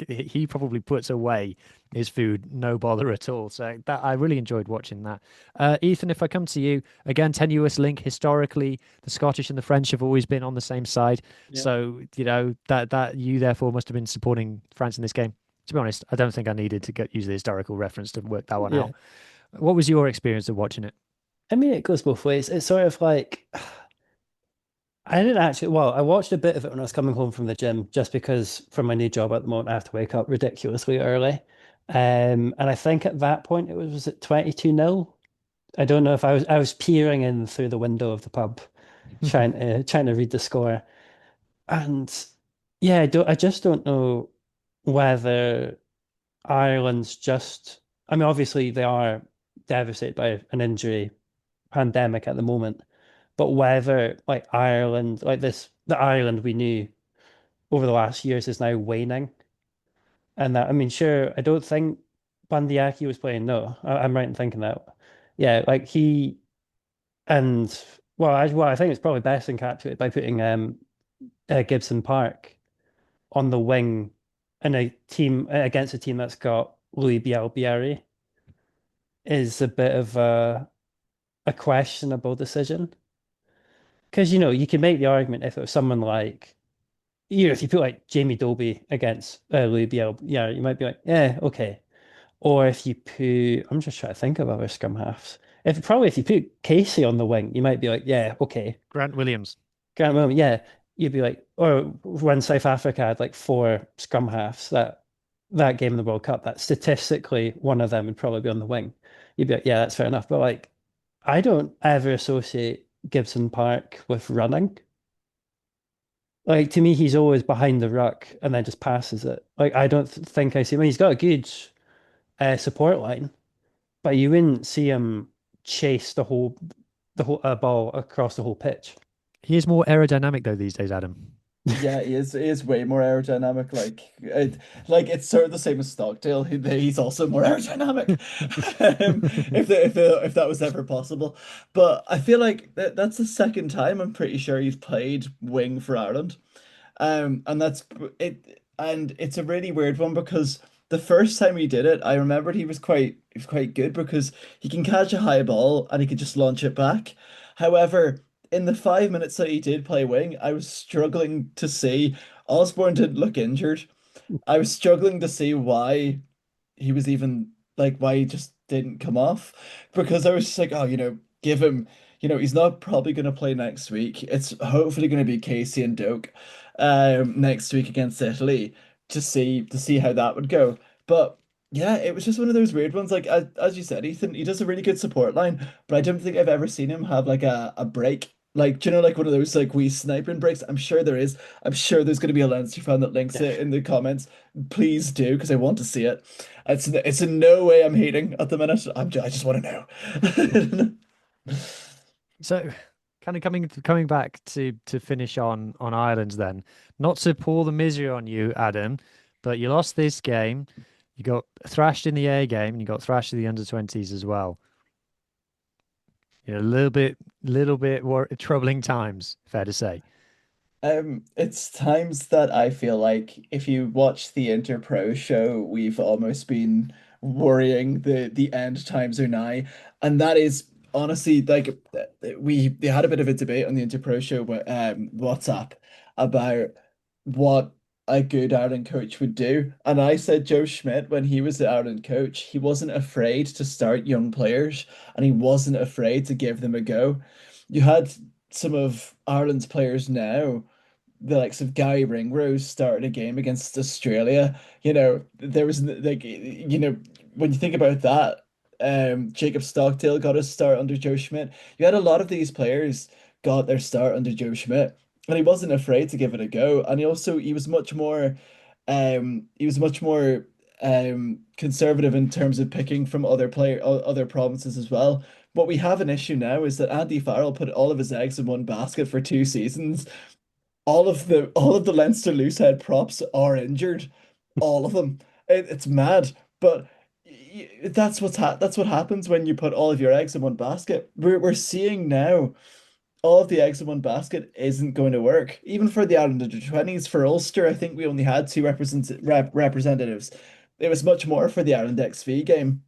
he probably puts away his food no bother at all. So that I really enjoyed watching that. Ethan, if I come to you again, tenuous link historically, the Scottish and the French have always been on the same side. Yeah. So that you therefore must have been supporting France in this game. To be honest, I don't think I needed to use the historical reference to work that one out. What was your experience of watching it? I mean, it goes both ways. It's sort of like, I didn't actually, I watched a bit of it when I was coming home from the gym, just because for my new job at the moment, I have to wake up ridiculously early. And I think at that point, was it 22-0 I don't know if I was peering in through the window of the pub, trying to read the score. And yeah, I just don't know whether Ireland's just, I mean, obviously they are devastated by an injury pandemic at the moment, but whether like Ireland, like this, the Ireland we knew over the last years is now waning. And that, I mean, sure, I don't think Bandiaki was playing. No, I'm right in thinking that. Yeah, like he and I think it's probably best encapsulated by putting Gibson Park on the wing in a team against a team that's got Louis Bielbieri is a bit of a questionable decision. Because you can make the argument if it was someone like if you put like Jamie Doby against Louis Bielbieri, you might be like, yeah, okay. Or if you put, I'm just trying to think of other scrum halves. If you put Casey on the wing, you might be like, yeah, okay. Grant Williams. Grant Williams, yeah, you'd be like, or when South Africa had like four scrum halves that game in the World Cup, that statistically one of them would probably be on the wing. You'd be like, yeah, that's fair enough. But like, I don't ever associate Gibson Park with running. Like to me, he's always behind the ruck and then just passes it. Like I don't think I see. I mean, he's got a good support line, but you wouldn't see him chase the whole ball across the whole pitch. He is more aerodynamic though these days, Adam. Yeah, he is way more aerodynamic. Like it's sort of the same as Stockdale. He's also more aerodynamic. If that was ever possible, but I feel like that's the second time I'm pretty sure he's played wing for Ireland. And that's it, and it's a really weird one because the first time he did it, I remembered he was quite good because he can catch a high ball and he could just launch it back. However, in the 5 minutes that he did play wing, I was struggling to see Osborne didn't look injured. I was struggling to see why he was even like why he just didn't come off because I was just like, oh, give him, he's not probably going to play next week. It's hopefully going to be Casey and Doak next week against Italy to see how that would go. But yeah, it was just one of those weird ones. Like as you said, Ethan, he does a really good support line, but I don't think I've ever seen him have like a break. Like, do you know, like one of those like wee sniping breaks? I'm sure there is. I'm sure there's going to be a Leinster fan that links Yeah. it in the comments. Please do, because I want to see it. It's in no way I'm hating at the minute. I just want to know. So, kind of coming back to finish on Ireland then. Not to pour the misery on you, Adam, but you lost this game. You got thrashed in the A game, and you got thrashed in the under-20s as well. A little bit troubling times, fair to say. It's times that I feel like if you watch the Interpro show, we've almost been worrying the end times are nigh, and that is honestly like they had a bit of a debate on the Interpro show with WhatsApp about what a good Ireland coach would do, and I said Joe Schmidt when he was the Ireland coach, he wasn't afraid to start young players, and he wasn't afraid to give them a go. You had some of Ireland's players now the likes of Gary Ringrose started a game against Australia. There was like, when you think about that, Jacob Stockdale got a start under Joe Schmidt. You had a lot of these players got their start under Joe Schmidt, and he wasn't afraid to give it a go. And he was much more conservative in terms of picking from other provinces as well. What we have an issue now is that Andy Farrell put all of his eggs in one basket for 2 seasons. All of the Leinster loosehead props are injured, all of them. It's mad, but that's what happens when you put all of your eggs in one basket. We're seeing now all of the eggs in one basket isn't going to work. Even for the Ireland under 20s, for Ulster, I think we only had two representatives. It was much more for the Ireland XV game.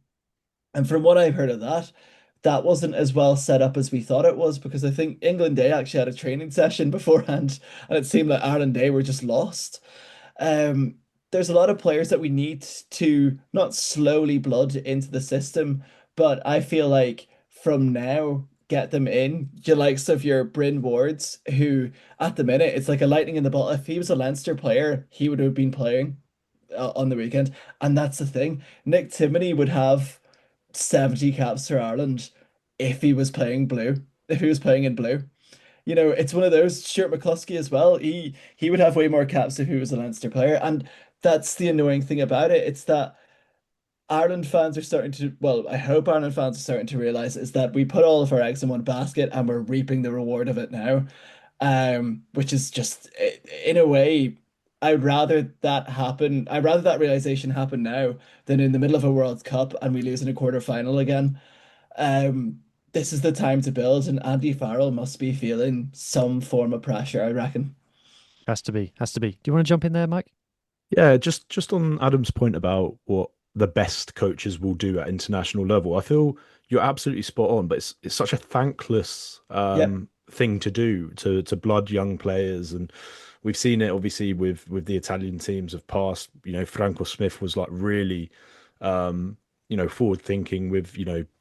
And from what I've heard of that, that wasn't as well set up as we thought it was because I think England Day actually had a training session beforehand, and it seemed like Ireland Day were just lost. Um, there's a lot of players that we need to not slowly blood into the system, but I feel like from now get them in. Your likes of your Bryn Wards, who at the minute it's like a lightning in the bottle. If he was a Leinster player, he would have been playing on the weekend, and that's the thing. Nick Timoney would have 70 caps for Ireland if he was playing blue, if he was playing in blue. You know, it's one of those. Stuart McCluskey as well. He would have way more caps if he was a Leinster player, and that's the annoying thing about it. It's that Ireland fans are starting to, well, I hope Ireland fans are starting to realize is that we put all of our eggs in one basket and we're reaping the reward of it now. Which is just in a way, I'd rather that happen. I'd rather that realization happen now than in the middle of a World Cup and we lose in a quarter final again. This is the time to build, and Andy Farrell must be feeling some form of pressure, I reckon. Has to be. Has to be. Do you want to jump in there, Mike? Yeah, just on Adam's point about what the best coaches will do at international level, I feel you're absolutely spot on. But it's such a thankless Yep. thing to do to blood young players, and we've seen it obviously with the Italian teams of past. You know, Franco Smith was like really, forward thinking with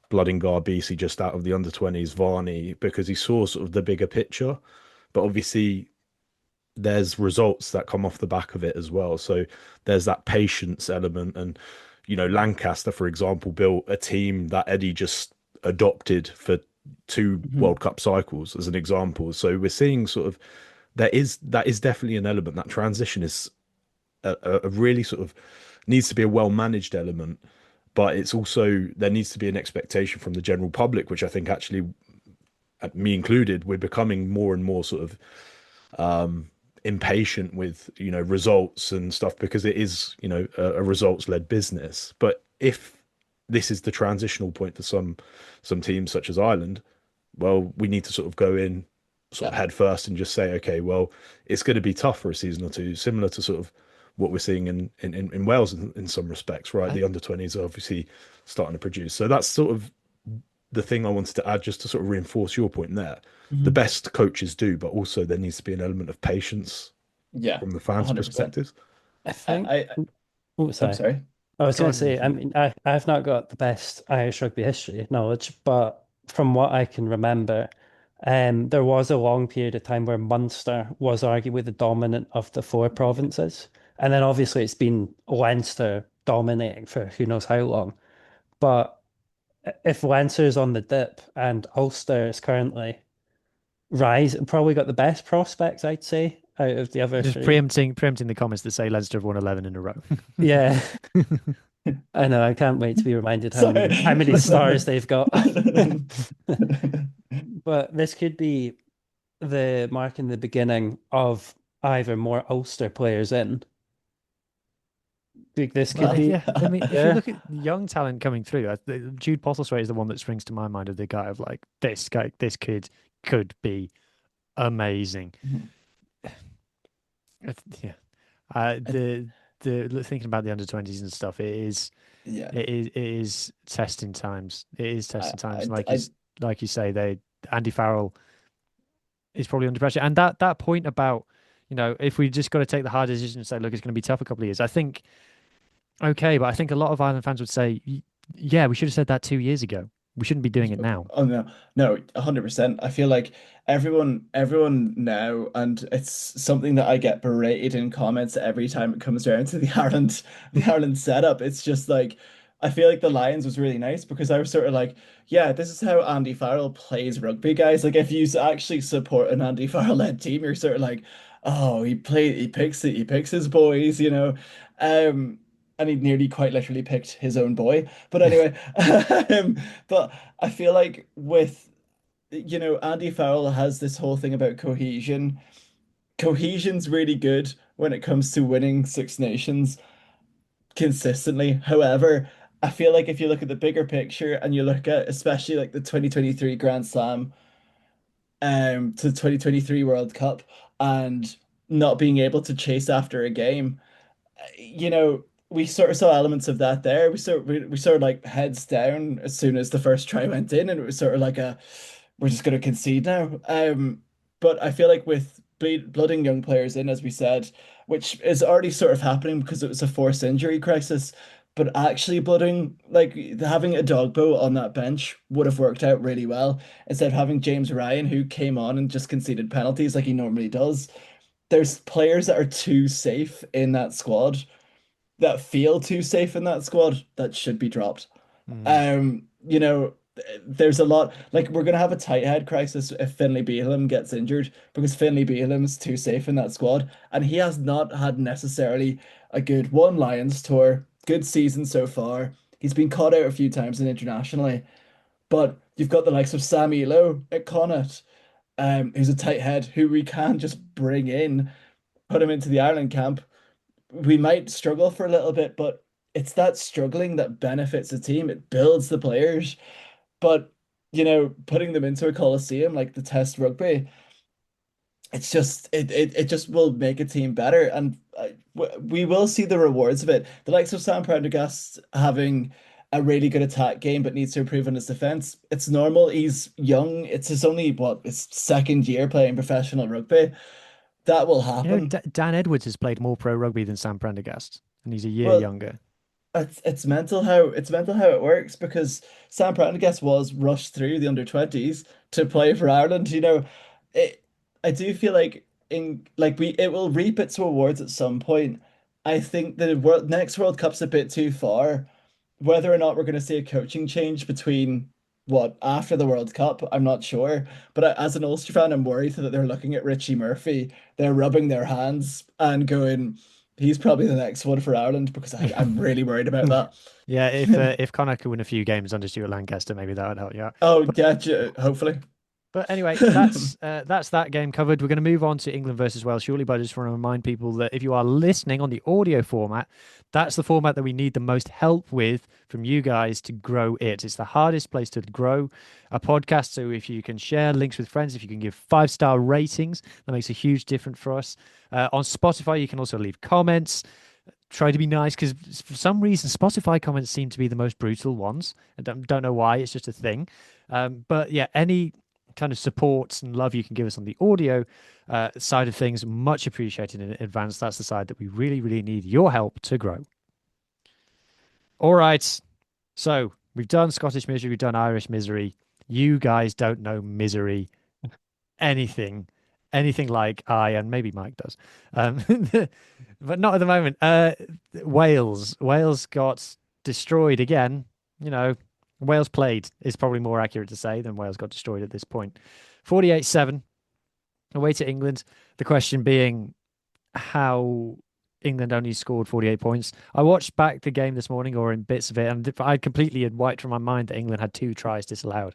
blooding Garbisi just out of the under 20s, Varney, because he saw sort of the bigger picture. But obviously there's results that come off the back of it as well. So there's that patience element. And, Lancaster, for example, built a team that Eddie just adopted for two Mhm. World Cup cycles as an example. So we're seeing sort of that is definitely an element. That transition is a really sort of needs to be a well managed element, but it's also there needs to be an expectation from the general public, which I think actually, me included, we're becoming more and more sort of impatient with results and stuff because it is a results led business. But if this is the transitional point for some teams such as Ireland, well, we need to sort of go in sort of Yeah. head first and just say, okay, well, it's going to be tough for a season or two, similar to sort of what we're seeing in Wales in some respects, right? I, The under 20s are obviously starting to produce. So that's sort of the thing I wanted to add just to sort of reinforce your point there. The Mhm. best coaches do, but also there needs to be an element of patience Yeah, from the fans' 100%. perspective. I I, think. I, Oh, I'm sorry. sorry. I was Go going to on. say, I mean, I've not got the best Irish rugby history knowledge, but from what I can remember, there was a long period of time where Munster was arguably the dominant of the four provinces. And then obviously it's been Leinster dominating for who knows how long. But if Leinster's on the dip and Ulster is currently probably got the best prospects, I'd say, out of the other Just three. preempting the comments that say Leinster have won 11 in a row. Yeah. I know. I can't wait to be reminded Sorry. how many stars they've got. No. But this could be the mark in the beginning of either more Ulster players in. Like, this could Well, be, Yeah, I mean, if you yeah, look at young talent coming through, Jude Postlethwaite is the one that springs to my mind of the guy of like this guy, this kid could be amazing. Yeah, I- the thinking about the under 20s and stuff, yeah. it is testing times. It is I, testing times. I, And I, like you say, Andy Farrell is probably under pressure. And that point about if we just got to take the hard decision and say, look, it's going to be tough a couple of years. I think okay, but I think a lot of Ireland fans would say, yeah, we should have said that 2 years ago. We shouldn't be doing it now. Oh no, no, 100%. I feel like everyone now, and it's something that I get berated in comments every time it comes around to the Ireland setup. It's just like I feel like the Lions was really nice because I was sort of like, yeah, this is how Andy Farrell plays rugby, guys. Like if you actually support an Andy Farrell led team, you're sort of like, oh, he picks his boys, you know. Um, and he nearly quite literally picked his own boy. But anyway, but I feel like with Andy Farrell has this whole thing about cohesion. Cohesion's really good when it comes to winning Six Nations consistently. However, I feel like if you look at the bigger picture and you look at especially like the 2023 Grand Slam to the 2023 World Cup and not being able to chase after a game, we sort of saw elements of that there. We sort of like heads down as soon as the first try went in, and it was sort of like we're just going to concede now. But I feel like with blooding young players in, as we said, which is already sort of happening because it was a forced injury crisis, but actually blooding, like having a dogbo on that bench would have worked out really well instead of having James Ryan, who came on and just conceded penalties like he normally does. There's players that are too safe in that squad that feel too safe in that squad that should be dropped. Mm. You know, there's a lot like we're gonna have a tight head crisis if Finlay Bealham gets injured because Finlay Bealham's too safe in that squad, and he has not had necessarily a good one Lions tour, good season so far. He's been caught out a few times in internationally, but you've got the likes of Sam Elo at Connacht, who's a tight head who we can just bring in, put him into the Ireland camp. We might struggle for a little bit, but it's that struggling that benefits the team. It builds the players. But, putting them into a coliseum like the Test rugby, it's just it just will make a team better, and we will see the rewards of it. The likes of Sam Prendergast having a really good attack game, but needs to improve on his defense. It's normal. He's young. It's his only his second year playing professional rugby. That will happen. Dan Edwards has played more pro rugby than Sam Prendergast, and he's a year Well, younger. it's mental how it works because Sam Prendergast was rushed through the under 20s to play for Ireland. It. I do feel like it will reap its rewards at some point. I think the next World Cup's a bit too far. Whether or not we're going to see a coaching change between what after the World Cup, I'm not sure. But as an Ulster fan, I'm worried that they're looking at Richie Murphy, they're rubbing their hands and going, he's probably the next one for Ireland because I'm really worried about that. Yeah, if Connacht could win a few games under Stuart Lancaster, maybe that would help you out. Oh yeah, hopefully. But anyway, that's that game covered. We're going to move on to England versus Wales shortly, but I just want to remind people that if you are listening on the audio format, that's the format that we need the most help with from you guys to grow it. It's the hardest place to grow a podcast. So if you can share links with friends, if you can give 5-star ratings, that makes a huge difference for us. On Spotify, you can also leave comments. Try to be nice because for some reason Spotify comments seem to be the most brutal ones. I don't know why. It's just a thing. But yeah, any kind of support and love you can give us on the audio side of things, much appreciated in advance. That's the side that we really, really need your help to grow. All right. So we've done Scottish misery, we've done Irish misery. You guys don't know misery anything like I and maybe Mike does. But not at the moment. Wales got destroyed again. Wales played is probably more accurate to say than Wales got destroyed at this point. 48-7 away to England. The question being how England only scored 48 points. I watched back the game this morning or in bits of it, and I completely had wiped from my mind that England had 2 tries disallowed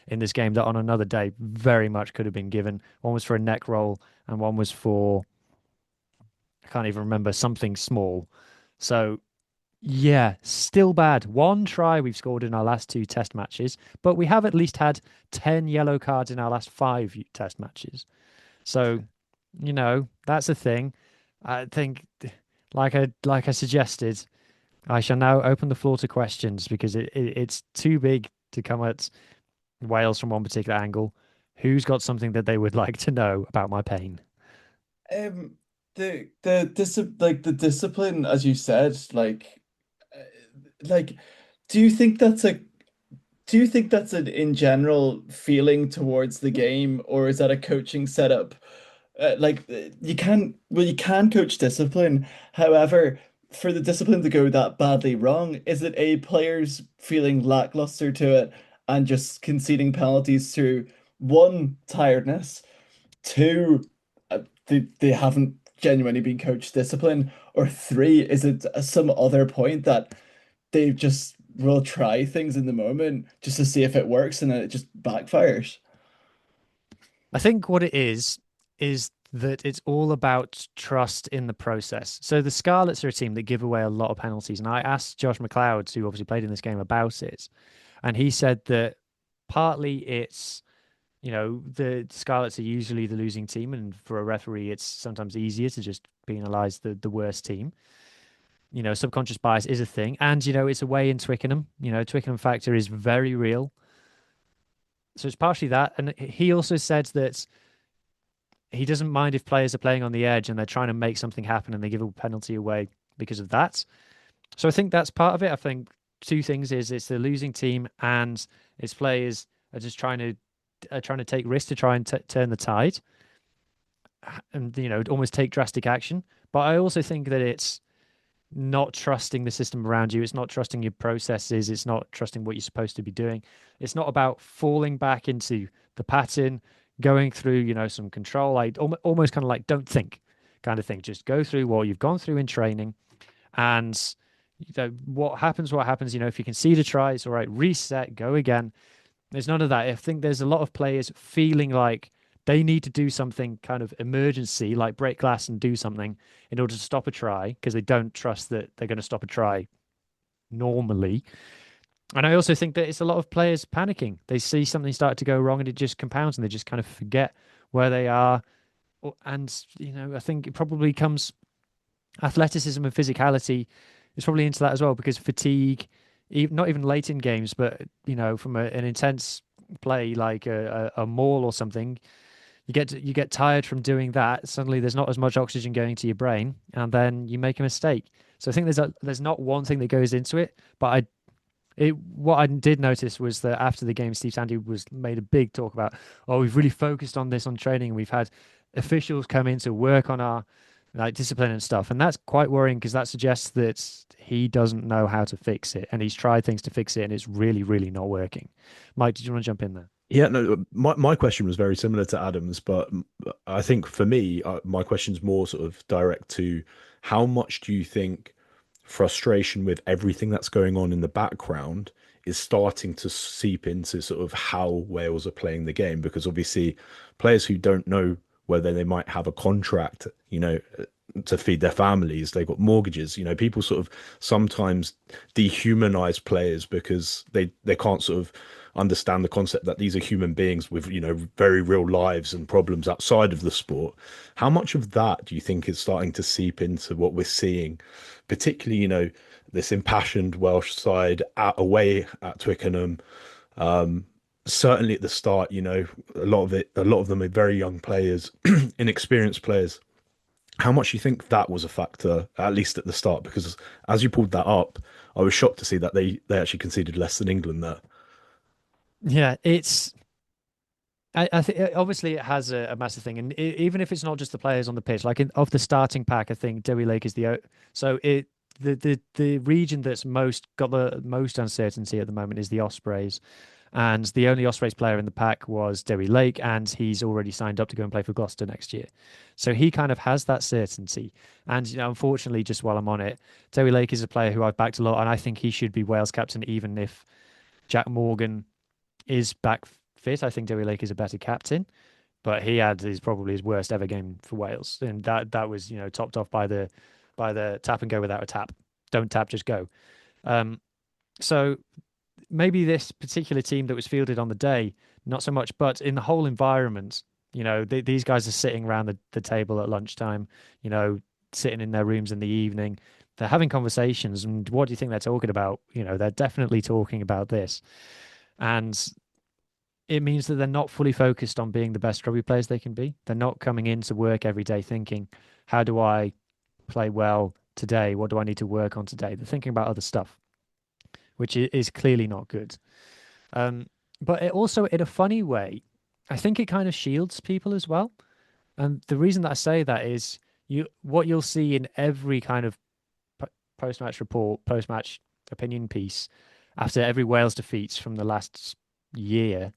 in this game that on another day very much could have been given. One was for a neck roll and one was for, I can't even remember, something small. So yeah, still bad. 1 try we've scored in our last 2 test matches, but we have at least had 10 yellow cards in our last 5 test matches. So, that's a thing. I think, like I suggested, I shall now open the floor to questions because it's too big to come at Wales from one particular angle. Who's got something that they would like to know about my pain? The discipline, as you said, like, do you think that's an in general feeling towards the game, or is that a coaching setup? You can coach discipline. However, for the discipline to go that badly wrong, is it a players feeling lackluster to it and just conceding penalties through one, tiredness, two, they haven't genuinely been coached discipline, or three, is it some other point that they just will try things in the moment just to see if it works and then it just backfires? I think what it is that it's all about trust in the process. So the Scarlets are a team that give away a lot of penalties. And I asked Josh McLeod, who obviously played in this game, about it. And he said that partly it's, the Scarlets are usually the losing team. And for a referee, it's sometimes easier to just penalise the worst team. Subconscious bias is a thing. And, it's away in Twickenham. Twickenham factor is very real. So it's partially that. And he also said that he doesn't mind if players are playing on the edge and they're trying to make something happen and they give a penalty away because of that. So I think that's part of it. I think 2 things is it's the losing team and its players are just trying to take risks to try and turn the tide and, almost take drastic action. But I also think that it's not trusting the system around you. It's not trusting your processes. It's not trusting what you're supposed to be doing. It's not about falling back into the pattern, going through, some control, like almost kind of like don't think kind of thing. Just go through what you've gone through in training, and what happens, what happens. If you concede a try, it's all right. Reset, go again. There's none of that. I think there's a lot of players feeling like they need to do something kind of emergency, like break glass and do something in order to stop a try because they don't trust that they're going to stop a try normally. And I also think that it's a lot of players panicking. They see something start to go wrong and it just compounds and they just kind of forget where they are. And, I think it probably comes athleticism and physicality is probably into that as well because fatigue, not even late in games, but, from an intense play like a maul or something, you get tired from doing that. Suddenly, there's not as much oxygen going to your brain, and then you make a mistake. So I think there's not one thing that goes into it, but what I did notice was that after the game, Steve Sandy made a big talk about, oh, we've really focused on this on training. We've had officials come in to work on our discipline and stuff, and that's quite worrying because that suggests that he doesn't know how to fix it, and he's tried things to fix it, and it's really, really not working. Mike, did you want to jump in there? Yeah, no, my question was very similar to Adam's, but I think for me, my question's more sort of direct to how much do you think frustration with everything that's going on in the background is starting to seep into sort of how Wales are playing the game? Because obviously, players who don't know whether they might have a contract, to feed their families, they've got mortgages, people sort of sometimes dehumanize players because they can't sort of understand the concept that these are human beings with very real lives and problems outside of the sport. How much of that do you think is starting to seep into what we're seeing, particularly this impassioned Welsh side away at Twickenham? Certainly at the start, a lot of them are very young players, inexperienced players. How much do you think that was a factor, at least at the start? Because as you pulled that up, I was shocked to see that they actually conceded less than England there. Yeah, I think obviously it has a massive thing, and even if it's not just the players on the pitch, like of the starting pack, I think Dewi Lake is the region that's got the most uncertainty at the moment is the Ospreys, and the only Ospreys player in the pack was Dewi Lake, and he's already signed up to go and play for Gloucester next year, so he kind of has that certainty. And unfortunately, just while I'm on it, Dewi Lake is a player who I've backed a lot, and I think he should be Wales captain, even if Jack Morgan is back fit. I think Dewi Lake is a better captain, but he had probably his worst ever game for Wales, and that was topped off by the tap and go without a tap. Don't tap, just go. So maybe this particular team that was fielded on the day, not so much, but in the whole environment, these guys are sitting around the table at lunchtime, sitting in their rooms in the evening. They're having conversations, and what do you think they're talking about? They're definitely talking about this. And it means that they're not fully focused on being the best rugby players they can be. They're not coming into work every day thinking, how do I play well today? What do I need to work on today? They're thinking about other stuff, which is clearly not good. But it also, in a funny way, I think it kind of shields people as well. And the reason that I say that is what you'll see in every kind of post-match report, post-match opinion piece after every Wales defeats from the last year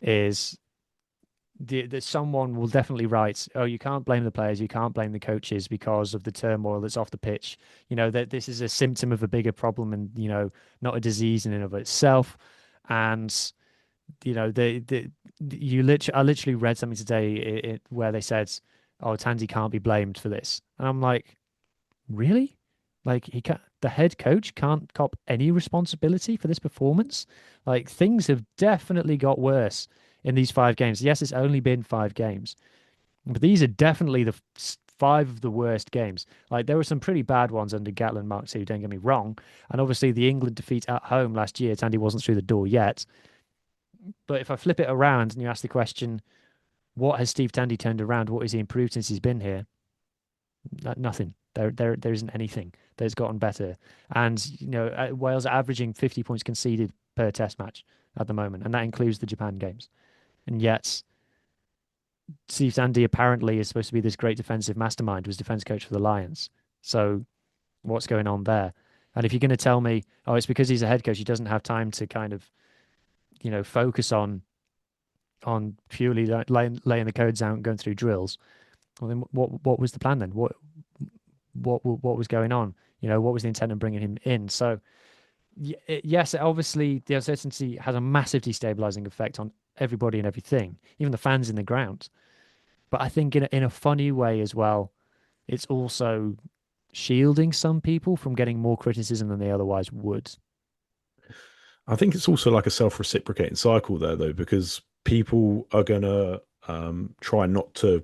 is that someone will definitely write, oh, you can't blame the players, you can't blame the coaches because of the turmoil that's off the pitch. That this is a symptom of a bigger problem and, not a disease in and of itself. And, I literally read something today where they said, oh, Tandy can't be blamed for this. And I'm like, really? Like the head coach can't cop any responsibility for this performance. Like things have definitely got worse in these 5 games. Yes, it's only been 5 games, but these are definitely the 5 of the worst games. Like there were some pretty bad ones under Gatlin Mark II, don't get me wrong. And obviously the England defeat at home last year, Tandy wasn't through the door yet. But if I flip it around and you ask the question, what has Steve Tandy turned around? What has he improved since he's been here? Nothing. There isn't anything that's gotten better. And, Wales are averaging 50 points conceded per test match at the moment, and that includes the Japan games. And yet, Steve Sandy apparently is supposed to be this great defensive mastermind, was defense coach for the Lions. So, what's going on there. And if you're going to tell me, oh, it's because he's a head coach, he doesn't have time to kind of, focus on purely laying the codes out and going through drills. Well, then what was the plan then? What was going on? What was the intent of bringing him in? So yes, obviously the uncertainty has a massive destabilizing effect on everybody and everything, even the fans in the ground. But I think in a funny way as well, it's also shielding some people from getting more criticism than they otherwise would. I think it's also like a self-reciprocating cycle there, though, because people are gonna try not to,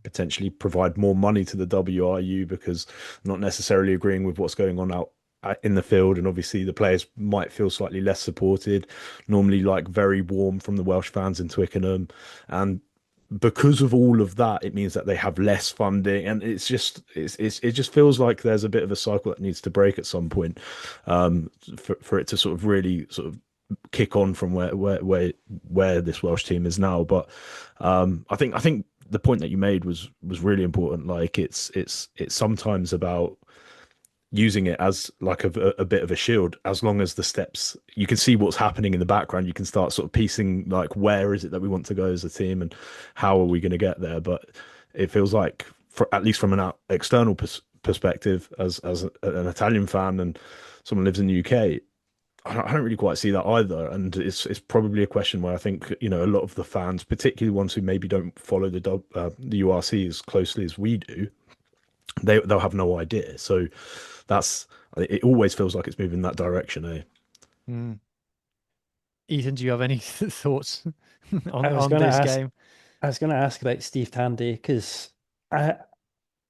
potentially provide more money to the WRU because not necessarily agreeing with what's going on out in the field, and obviously the players might feel slightly less supported. Normally, like very warm from the Welsh fans in Twickenham, and because of all of that, it means that they have less funding, and it just feels like there's a bit of a cycle that needs to break at some point, for it to sort of really sort of kick on from where this Welsh team is now. But I think the point that you made was really important. Like it's sometimes about using it as like a bit of a shield. As long as the steps, you can see what's happening in the background, you can start sort of piecing like where is it that we want to go as a team and how are we going to get there. But it feels like, at least from an external perspective, as an Italian fan and someone who lives in the UK, I don't really quite see that either. And it's probably a question where I think, a lot of the fans, particularly ones who maybe don't follow the URC as closely as we do, they'll have no idea. So it always feels like it's moving in that direction, eh? Mm. Ethan, do you have any thoughts I was on going to this ask. game? I was going to ask about Steve Tandy because I,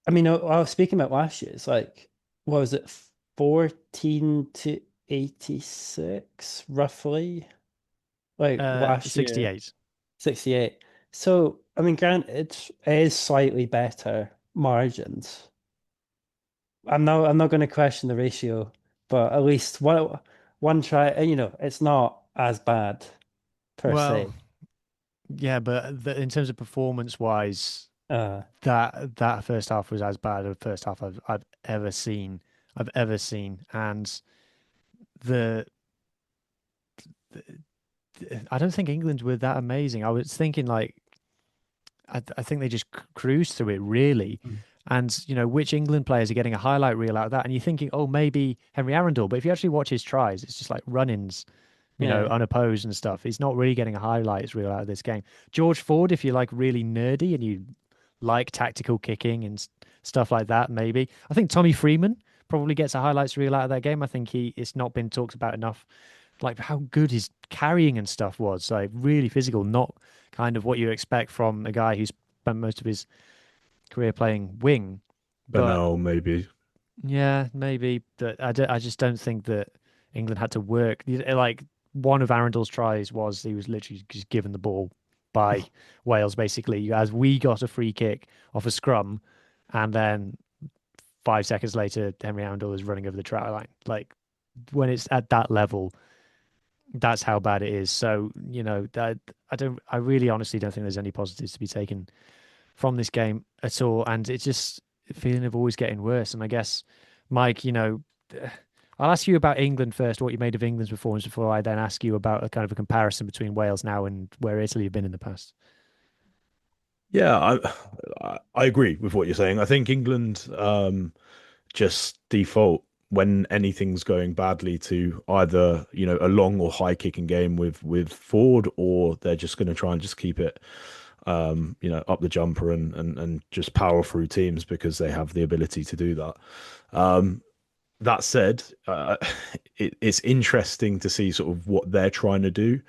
I mean, I was speaking about last year. It's like, what was it, 14-86, roughly? Like last year, 68. 68. So, I mean, granted, it is slightly better margins. I'm not going to question the ratio, but at least one try, it's not as bad per Well, se. yeah, but in terms of performance wise, Uh, that first half was as bad a first half I've ever seen. And the, I don't think England were that amazing. I was thinking like I think they just cruised through it really. Mm. And which England players are getting a highlight reel out of that? And you're thinking, oh, maybe Henry Arundel. But if you actually watch his tries, it's just like run-ins, yeah. unopposed and stuff. He's not really getting a highlights reel out of this game. George Ford, if you're like really nerdy and you like tactical kicking and stuff like that, maybe. I think Tommy Freeman probably gets a highlights reel out of that game. I think it's not been talked about enough, like how good his carrying and stuff was. Like really physical, not kind of what you expect from a guy who's spent most of his career playing wing. But But now maybe. yeah, maybe that I just don't think that England had to work. Like one of Arundel's tries was he was literally just given the ball by Wales, basically, as we got a free kick off a scrum, and then 5 seconds later, Henry Arundel is running over the try line. Like when it's at that level, that's how bad it is. So that I really honestly don't think there's any positives to be taken from this game at all, and it's just a feeling of always getting worse. And I guess, Mike, I'll ask you about England first, what you made of England's performance before I then ask you about a kind of a comparison between Wales now and where Italy have been in the past. Yeah, I agree with what you're saying. I think England just default when anything's going badly to either, a long or high kicking game with Ford, or they're just going to try and just keep it up the jumper and just power through teams because they have the ability to do that. That said, it's interesting to see sort of what they're trying to do.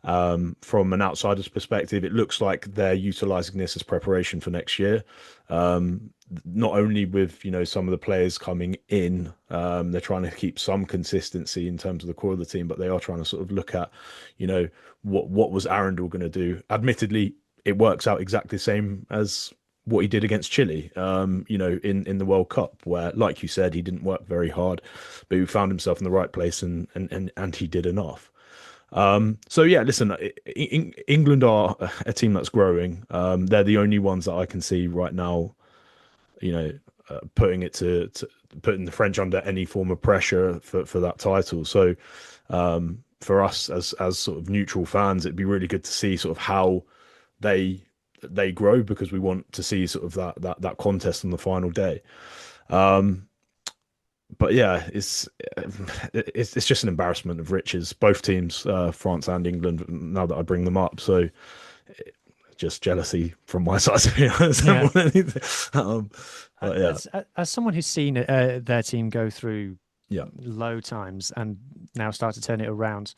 From an outsider's perspective, it looks like they're utilizing this as preparation for next year. Not only with some of the players coming in, they're trying to keep some consistency in terms of the core of the team, but they are trying to sort of look at, what was Arundel going to do. Admittedly, it works out exactly the same as what he did against Chile, in the World Cup, where, like you said, he didn't work very hard, but he found himself in the right place and he did enough. So yeah, listen, England are a team that's growing. They're the only ones that I can see right now, you know, putting it to putting the French under any form of pressure for that title. So for us as sort of neutral fans, it'd be really good to see sort of how they grow, because we want to see sort of that contest on the final day. But yeah, it's just an embarrassment of riches, both teams, France and England. Now that I bring them up, so just jealousy from my side, to be honest. Yeah. More than anything. But yeah, As someone who's seen their team go through yeah. low times and now start to turn it around,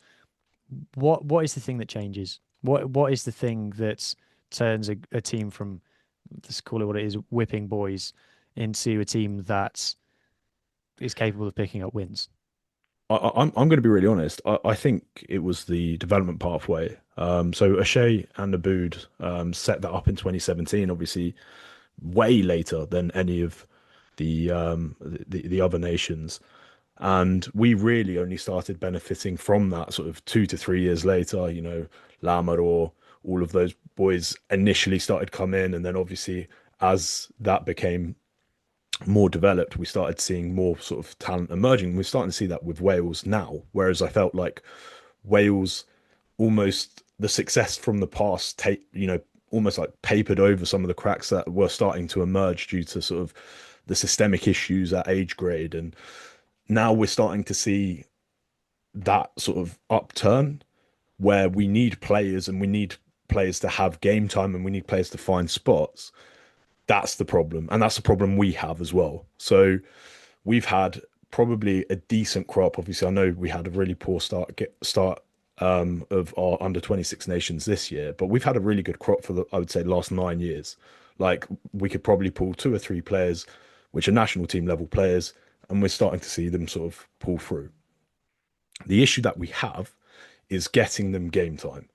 what is the thing that changes? What is the thing that turns a team from, let's call it what it is, whipping boys, into a team that is capable of picking up wins? I'm going to be really honest. I think it was the development pathway. So O'Shea and Aboud set that up in 2017, obviously way later than any of the other nations, and we really only started benefiting from that sort of 2 to 3 years later. You know, Lamaror, all of those boys initially started come in, and then obviously as that became more developed, we started seeing more sort of talent emerging. We're starting to see that with Wales now, whereas I felt like Wales, almost the success from the past, almost like papered over some of the cracks that were starting to emerge due to sort of the systemic issues at age grade. And now we're starting to see that sort of upturn where we need players, and we need players to have game time, and we need players to find spots. That's the problem, and that's the problem we have as well. So we've had probably a decent crop. Obviously, I know we had a really poor start of our under 26 nations this year, but we've had a really good crop for I would say, last 9 years. Like, we could probably pull 2 or 3 players, which are national team level players, and we're starting to see them sort of pull through. The issue that we have is getting them game time.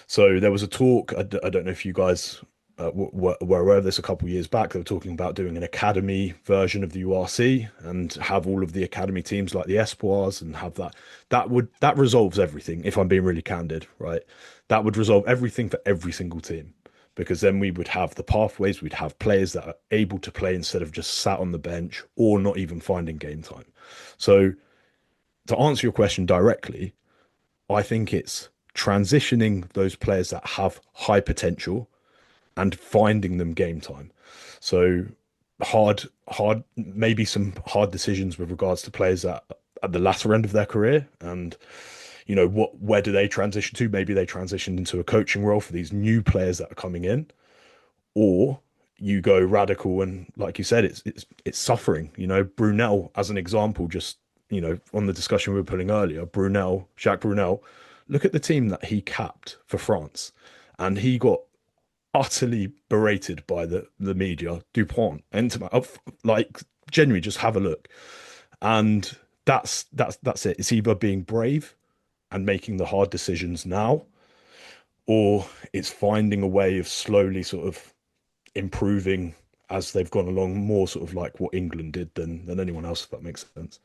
So there was a talk. I don't know if you guys were aware of this a couple of years back. They were talking about doing an academy version of the URC and have all of the academy teams like the Espoirs, and have that. That resolves everything. If I'm being really candid, right? That would resolve everything for every single team, because then we would have the pathways. We'd have players that are able to play instead of just sat on the bench or not even finding game time. So to answer your question directly, I think it's transitioning those players that have high potential and finding them game time. So maybe some hard decisions with regards to players at the latter end of their career, and where do they transition to? Maybe they transitioned into a coaching role for these new players that are coming in, or you go radical and, like you said, it's suffering. Brunel as an example, just on the discussion we were putting earlier, Jacques Brunel, look at the team that he capped for France, and he got utterly berated by the media, Dupont, and like, genuinely, just have a look. And that's it. It's either being brave and making the hard decisions now, or it's finding a way of slowly sort of improving as they've gone along, more sort of like what England did than anyone else, if that makes sense.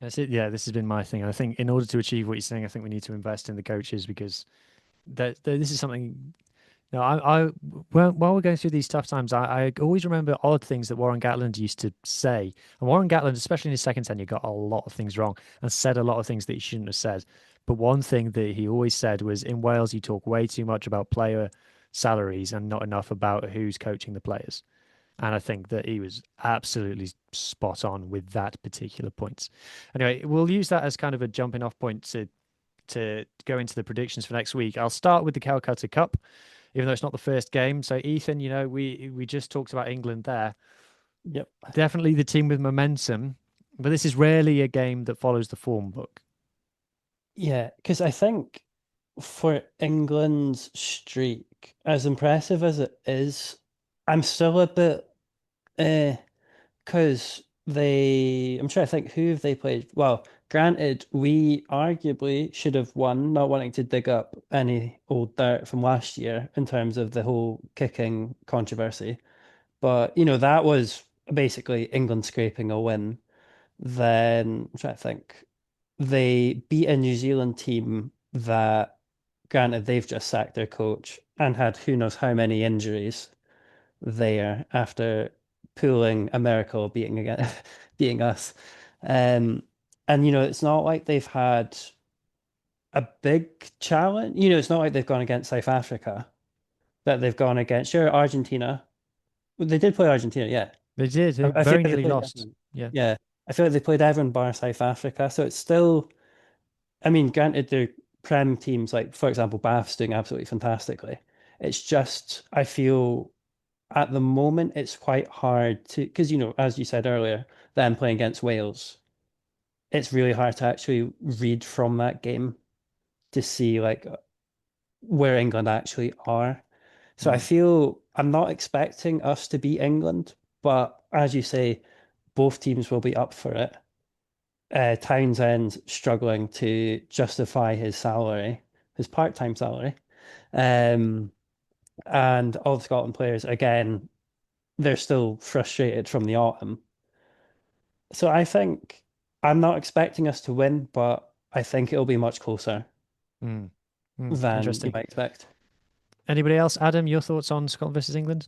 That's it. Yeah, this has been my thing. I think in order to achieve what you're saying, I think we need to invest in the coaches, because this is something. No, while we're going through these tough times, I always remember odd things that Warren Gatland used to say. And Warren Gatland, especially in his second tenure, got a lot of things wrong and said a lot of things that he shouldn't have said. But one thing that he always said was, in Wales, you talk way too much about player salaries and not enough about who's coaching the players. And I think that he was absolutely spot on with that particular point. Anyway, we'll use that as kind of a jumping off point to go into the predictions for next week. I'll start with the Calcutta Cup, even though it's not the first game. So, Ethan, we just talked about England there. Yep. Definitely the team with momentum, but this is rarely a game that follows the form book. Yeah, because I think for England's streak, as impressive as it is, I'm still a bit because I'm trying to think, who have they played? Well, granted, we arguably should have won, not wanting to dig up any old dirt from last year in terms of the whole kicking controversy. But, that was basically England scraping a win. Then I'm trying to think. They beat a New Zealand team that, granted, they've just sacked their coach and had who knows how many injuries there after pulling America or beating again, beating us. And it's not like they've had a big challenge. It's not like they've gone against South Africa, that they've gone against. Sure, Argentina. Well, they did play Argentina, yeah. They did. They I feel very like they nearly played lost. everyone. Yeah. Yeah, I feel like they played everyone bar South Africa. So it's still, I mean, granted, the Prem teams, like for example, Bath's doing absolutely fantastically. It's just, I feel at the moment it's quite hard to, because as you said earlier, them playing against Wales, it's really hard to actually read from that game to see like where England actually are. So I feel I'm not expecting us to beat England, but as you say, both teams will be up for it. Townsend's struggling to justify his salary, his part-time salary. Um, and all the Scotland players, again, they're still frustrated from the autumn. So I think I'm not expecting us to win, but I think it'll be much closer Mm. than you Interesting. might expect. Anybody else? Adam, your thoughts on Scotland versus England?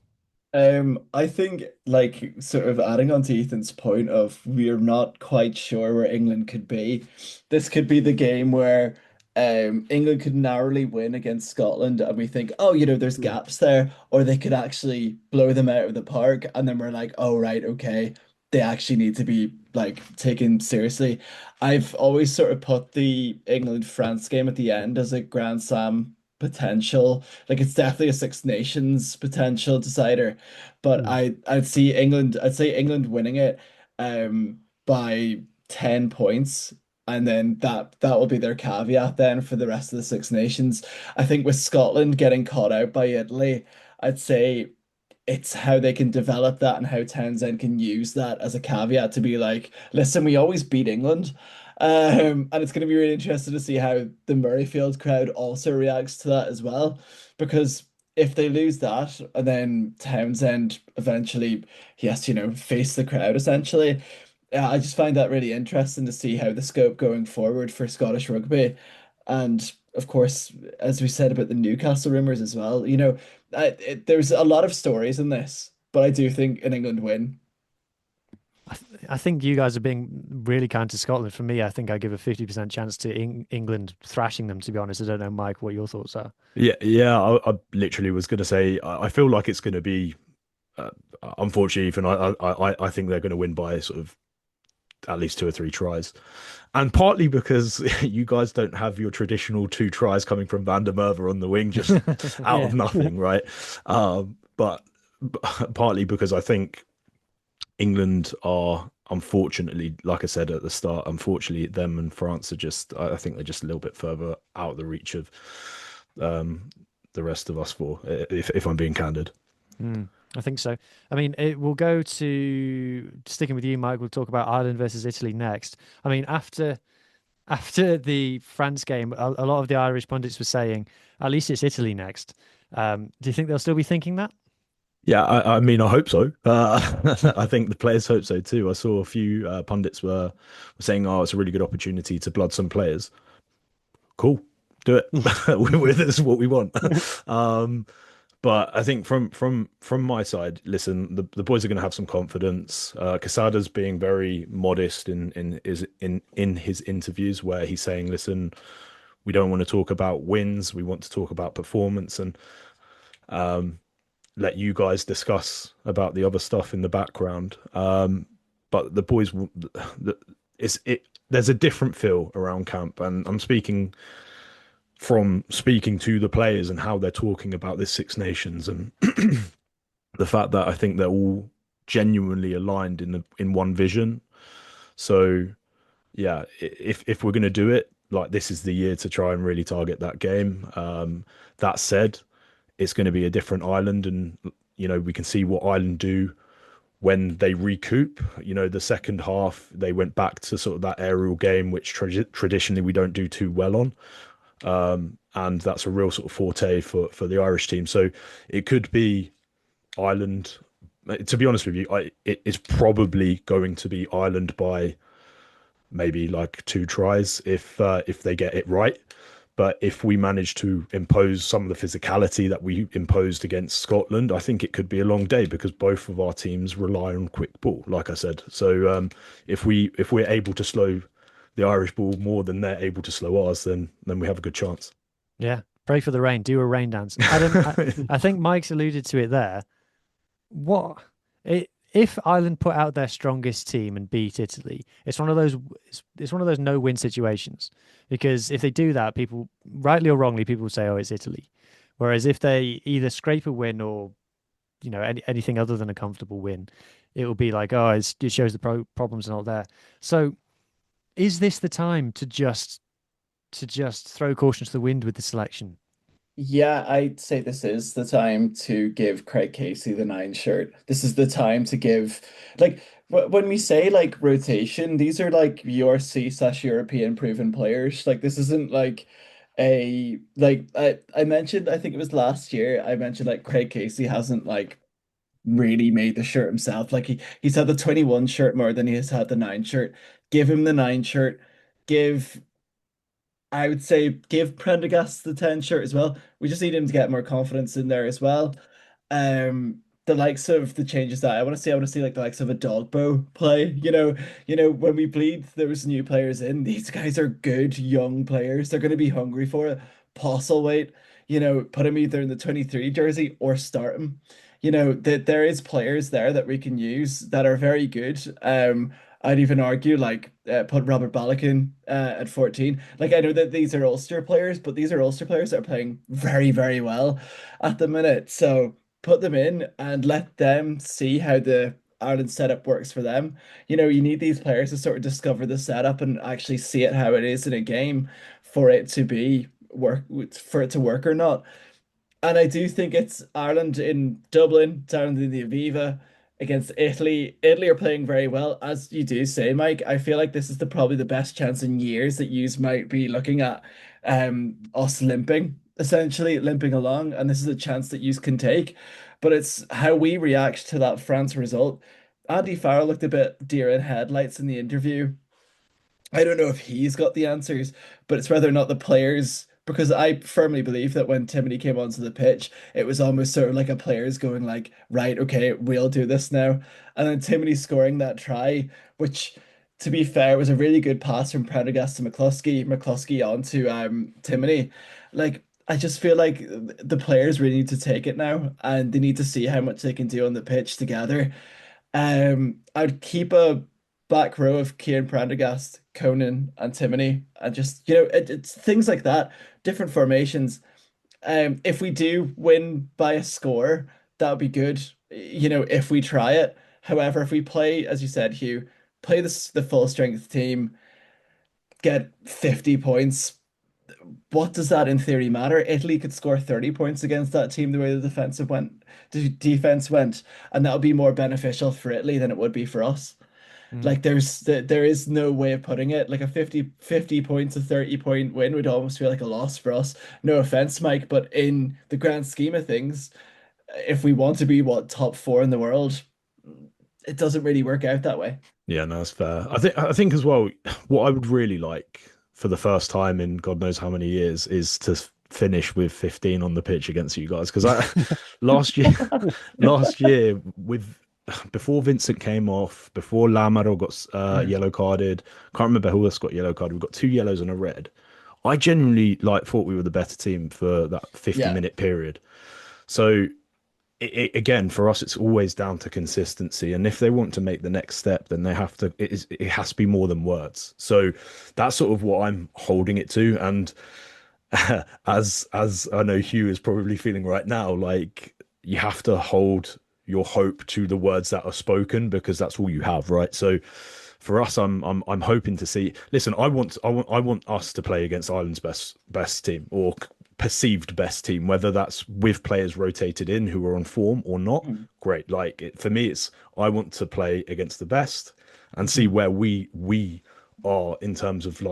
I think like sort of adding on to Ethan's point of we're not quite sure where England could be. This could be the game where England could narrowly win against Scotland and we think, oh, there's Mm. gaps there, or they could actually blow them out of the park, and then we're like, oh right, okay, they actually need to be like taken seriously. I've always sort of put the England-France game at the end as a Grand Slam potential. Like it's definitely a Six Nations potential decider, but Mm. I'd say England winning it by 10 points, and then that will be their caveat then for the rest of the Six Nations. I think with Scotland getting caught out by Italy, I'd say it's how they can develop that and how Townsend can use that as a caveat to be like, listen, we always beat England. And it's going to be really interesting to see how the Murrayfield crowd also reacts to that as well. Because if they lose that, and then Townsend eventually he has to, face the crowd essentially. I just find that really interesting to see how the scope going forward for Scottish rugby. And of course, as we said about the Newcastle rumours as well, there's a lot of stories in this, but I do think an England win. I think you guys are being really kind to Scotland. For me, I think I give a 50% chance to England thrashing them, to be honest. I don't know, Mike, what your thoughts are. Yeah. I literally was going to say I feel like it's going to be, unfortunately, Ethan. I think they're going to win by sort of at least 2 or 3 tries, and partly because you guys don't have your traditional 2 tries coming from Van der Merwe on the wing just out Yeah. of nothing, right? But partly because I think England are, unfortunately, like I said at the start, unfortunately, them and France are just, I think they're just a little bit further out of the reach of the rest of us four, if I'm being candid. I think so. I mean, it will go to sticking with you, Mike. We'll talk about Ireland versus Italy next. I mean, after the France game, a lot of the Irish pundits were saying, at least it's Italy next. Do you think they'll still be thinking that? Yeah, I mean, I hope so. I think the players hope so too. I saw a few pundits were saying, "Oh, it's a really good opportunity to blood some players." Cool, do it. This is what we want. But I think from my side, listen, the boys are going to have some confidence. Quesada's being very modest in his interviews, where he's saying, "Listen, we don't want to talk about wins. We want to talk about performance and let you guys discuss about the other stuff in the background." But the boys, there's a different feel around camp, and I'm speaking to the players and how they're talking about this Six Nations and the fact that I think they're all genuinely aligned in one vision. So yeah, if we're going to do it, like this is the year to try and really target that game. That said, it's going to be a different Ireland, and we can see what Ireland do when they recoup. The second half they went back to sort of that aerial game, which traditionally we don't do too well on. And that's a real sort of forte for the Irish team. So it could be Ireland. To be honest with you, it is probably going to be Ireland by maybe like 2 tries if they get it right. But if we manage to impose some of the physicality that we imposed against Scotland, I think it could be a long day because both of our teams rely on quick ball, like I said. So if we're able to slow the Irish ball more than they're able to slow ours, then we have a good chance. Yeah, pray for the rain. Do a rain dance, Adam. I think Mike's alluded to it there. If Ireland put out their strongest team and beat Italy, it's one of those no-win situations, because if they do that, people, rightly or wrongly, people will say, "Oh, it's Italy." Whereas if they either scrape a win or anything other than a comfortable win, it will be like, "Oh, it shows the problems are not there." So, is this the time to just throw caution to the wind with the selection? Yeah, I'd say this is the time to give Craig Casey the 9 shirt. This is the time to give, like, when we say like rotation, these are like URC/European proven players. Like, this isn't like I mentioned, I think it was last year, I mentioned like Craig Casey hasn't like really made the shirt himself. Like he's had the 21 shirt more than he has had the 9 shirt. Give him the 9 shirt. Give I would say give Prendergast the 10 shirt as well. We just need him to get more confidence in there as well. The likes of the changes that I want to see like the likes of a Dogbo play. When we bleed those new players in, these guys are good young players. They're going to be hungry for it. Postlethwaite, put him either in the 23 jersey or start him. That there is players there that we can use that are very good. I'd even argue like put Robert Balakin at 14. Like I know that these are Ulster players, but these are Ulster players that are playing very, very well at the minute. So put them in and let them see how the Ireland setup works for them. You need these players to sort of discover the setup and actually see it how it is in a game for it to work or not. And I do think it's Ireland in Dublin, down in the Aviva against Italy. Italy are playing very well, as you do say, Mike. I feel like this is probably the best chance in years that you might be looking at us limping, essentially limping along, and this is a chance that you can take. But it's how we react to that France result. Andy Farrell looked a bit deer in headlights in the interview. I don't know if he's got the answers, but it's whether or not the players, because I firmly believe that when Timothy came onto the pitch, it was almost sort of like a players going like, right, okay, we'll do this now. And then Timothy scoring that try, which to be fair was a really good pass from Prendergast to McCluskey onto Timothy. Like I just feel like the players really need to take it now and they need to see how much they can do on the pitch together. I'd keep a back row of Kieran Prendergast, Conan, and Timony, and just it's things like that, different formations. If we do win by a score, that would be good. If we try it. However, if we play, as you said, Hugh, play the full strength team, get 50 points. What does that in theory matter? Italy could score 30 points against that team the way the defense went, and that would be more beneficial for Italy than it would be for us. Mm. Like there is no way of putting it. Like a 50 points, a 30-point win would almost feel like a loss for us. No offense, Mike, but in the grand scheme of things, if we want to be top 4 in the world, it doesn't really work out that way. Yeah, no, that's fair. I think as well, what I would really like for the first time in God knows how many years is to finish with 15 on the pitch against you guys. Because last year, last year with before Vincent came off, before Lamaro got yellow carded, can't remember who else got yellow carded. We got 2 yellows and a red. I genuinely thought we were the better team for that 50-minute period. So again, for us, it's always down to consistency. And if they want to make the next step, then they have to. It has to be more than words. So that's sort of what I'm holding it to. And as I know Hugh is probably feeling right now, like you have to hold your hope to the words that are spoken because that's all you have, right? So for us, I'm hoping to see. Listen, I want us to play against Ireland's best team or perceived best team, whether that's with players rotated in who are on form or not. Great. For me, it's I want to play against the best and see where we are in terms of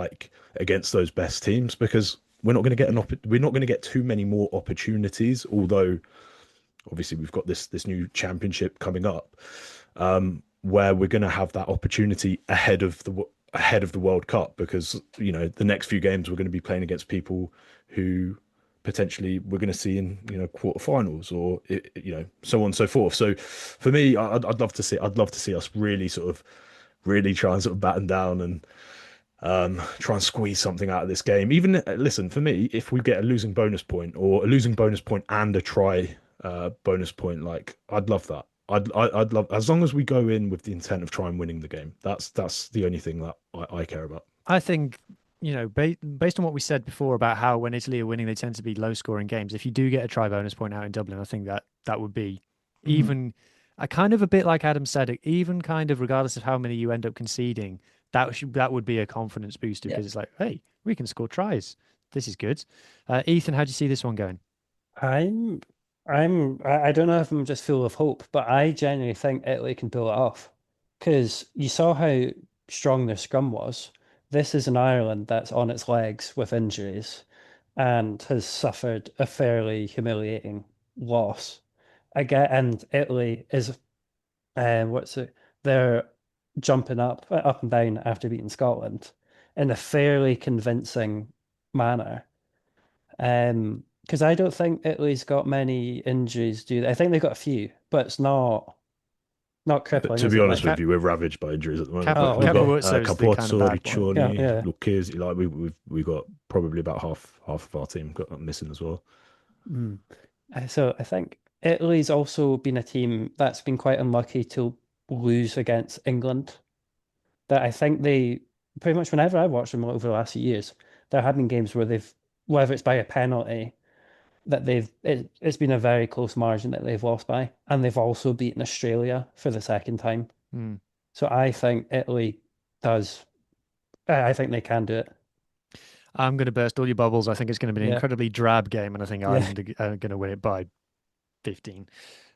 against those best teams because we're not going to get too many more opportunities. Although obviously we've got this new championship coming up. Where we're going to have that opportunity ahead of ahead of the World Cup, because the next few games we're going to be playing against people who potentially we're going to see in quarterfinals, or so on and so forth. So for me, I'd love to see us really sort of really try and sort of batten down and try and squeeze something out of this game. Even listen, for me, if we get a losing bonus point, or a losing bonus point and a try bonus point, like I'd love that. I'd love, as long as we go in with the intent of trying winning the game. That's the only thing that I care about. I think, based on what we said before about how when Italy are winning, they tend to be low scoring games. If you do get a try bonus point out in Dublin, I think that would be even a kind of a bit like Adam said, even kind of regardless of how many you end up conceding, that would be a confidence booster, because it's like, hey, we can score tries. This is good. Ethan, how do you see this one going? I'm I don't know if I'm just full of hope, but I genuinely think Italy can pull it off. Because you saw how strong their scrum was. This is an Ireland that's on its legs with injuries and has suffered a fairly humiliating loss. Again, and Italy is what's it? They're jumping up and down after beating Scotland in a fairly convincing manner. Because I don't think Italy's got many injuries, do they? I think they've got a few, but it's not crippling, To is be it? honest Like, with you, we're ravaged by injuries at the moment. Capo, We've got Capozzo is the kind of Capozzo, bad one. Riccioni, yeah. Lucchesi. Like we've got probably about half of our team got missing as well. Mm. So I think Italy's also been a team that's been quite unlucky to lose against England. That I think they pretty much whenever I watched them over the last few years, there have been games where they've, whether it's by a penalty, that it's been a very close margin that they've lost by, and they've also beaten Australia for the second time. Hmm. So I think Italy does. I think they can do it. I'm going to burst all your bubbles. I think it's going to be an Yeah. incredibly drab game, and I think Yeah. Ireland are going to win it by 15.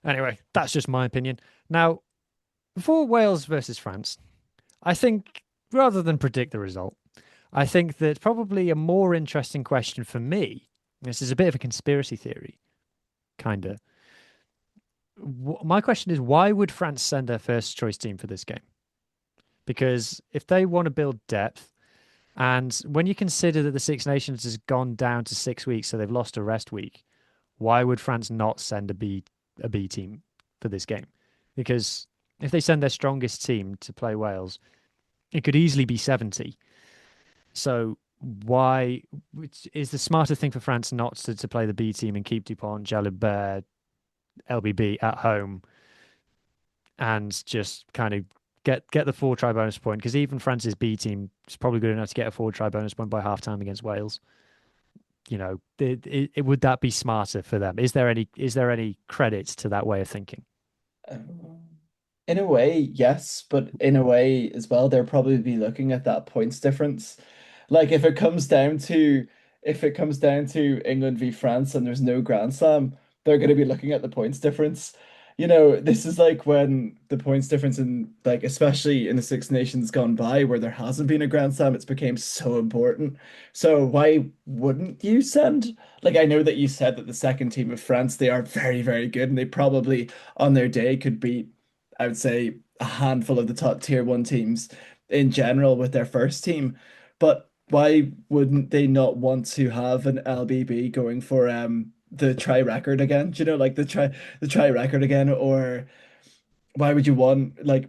Anyway, that's just my opinion. Now, for Wales versus France, I think rather than predict the result, I think that probably a more interesting question for me, this is a bit of a conspiracy theory, kind of. My question is, why would France send their first choice team for this game? Because if they want to build depth, and when you consider that the Six Nations has gone down to 6 weeks, so they've lost a rest week, why would France not send a B team for this game? Because if they send their strongest team to play Wales, it could easily be 70. So why is the smarter thing for France not to play the B team and keep Dupont, Jalibert, LBB at home, and just kind of get the 4 try bonus point? Because even France's B team is probably good enough to get a 4 try bonus point by halftime against Wales. Would that be smarter for them? Is there any credit to that way of thinking? In a way, yes, but in a way as well, they'll probably be looking at that points difference. Like if it comes down to England v France and there's no Grand Slam, they're going to be looking at the points difference. This is like when the points difference in, like, especially in the Six Nations gone by where there hasn't been a Grand Slam, it's became so important. So why wouldn't you send? Like, I know that you said that the second team of France, they are very, very good, and they probably on their day could beat, I would say, a handful of the top tier one teams in general with their first team. But why wouldn't they not want to have an LBB going for the try record again? Do you know, like the try record again? Or why would you want like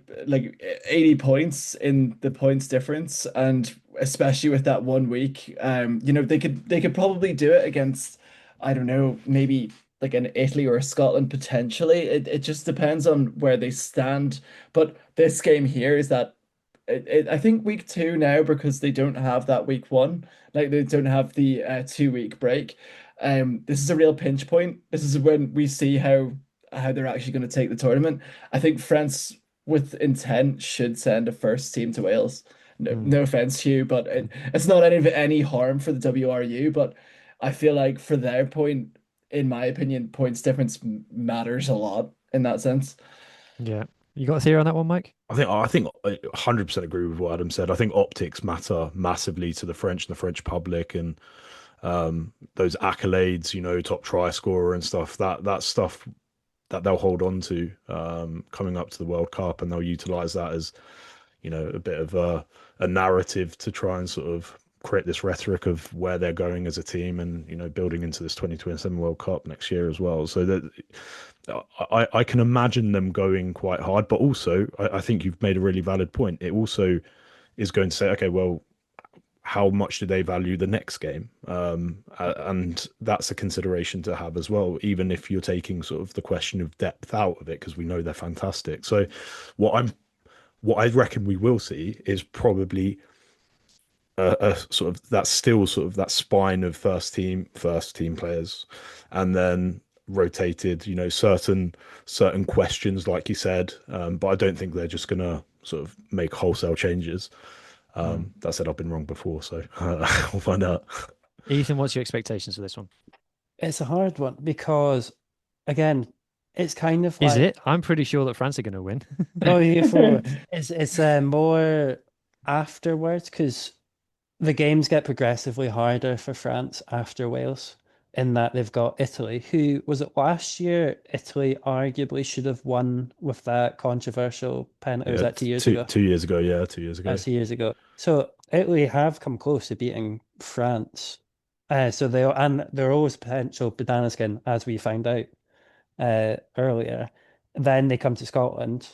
80 points in the points difference? And especially with that 1 week, they could probably do it against, I don't know, maybe like an Italy or a Scotland potentially. It just depends on where they stand. But this game here is that I think week two now, because they don't have that week one, like they don't have the 2 week break. This is a real pinch point. This is when we see how they're actually going to take the tournament. I think France, with intent, should send a first team to Wales. No, no offense, Hugh, but it's not any harm for the WRU. But I feel like for their point, in my opinion, points difference matters a lot in that sense. Yeah. You got a theory on that one, Mike? I think 100% agree with what Adam said. I think optics matter massively to the French and the French public, and those accolades, top try scorer and stuff. That stuff that they'll hold on to coming up to the World Cup, and they'll utilize that as a bit of a narrative to try and sort of create this rhetoric of where they're going as a team, and building into this 2027 World Cup next year as well. So that I can imagine them going quite hard, but also I think you've made a really valid point. It also is going to say, okay, well, how much do they value the next game? And that's a consideration to have as well, even if you're taking sort of the question of depth out of it, because we know they're fantastic. So what I reckon we will see is probably a sort of that's still sort of that spine of first team players, and then rotated, certain questions, like you said. But I don't think they're just gonna sort of make wholesale changes. That said, I've been wrong before, so we'll find out. Ethan, what's your expectations for this one? It's a hard one because, again, it's kind of Is like, it? I'm pretty sure that France are going to win. oh, it's more afterwards, because the games get progressively harder for France after Wales, in that they've got Italy, who was it last year? Italy arguably should have won with that controversial penalty. Was Yeah, that 2 years ago? 2 years ago. Yeah, 2 years ago. That's 2 years ago. So Italy have come close to beating France. So they're always potential banana skin, as we found out earlier. Then they come to Scotland,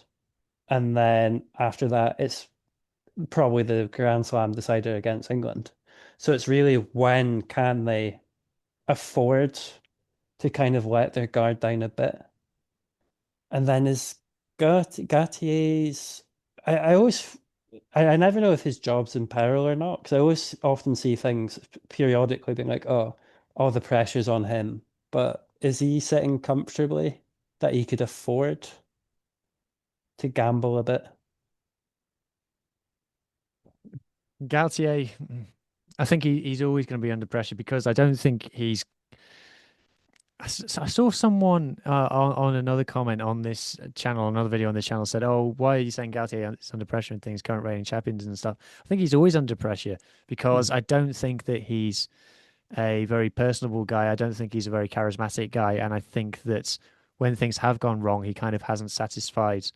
and then after that, it's probably the Grand Slam decider against England. So it's really, when can they afford to kind of let their guard down a bit? And then is Gatier's, I always, I never know if his job's in peril or not, because I always often see things periodically being like, oh, all the pressure's on him. But is he sitting comfortably that he could afford to gamble a bit? Galtier, I think he's always going to be under pressure, because I don't think he's. I saw someone on another comment on this channel, another video on this channel, said, "Oh, why are you saying Galtier is under pressure and things, current reigning champions and stuff?" I think he's always under pressure, because I don't think that he's a very personable guy. I don't think he's a very charismatic guy, and I think that when things have gone wrong, he kind of hasn't satisfied.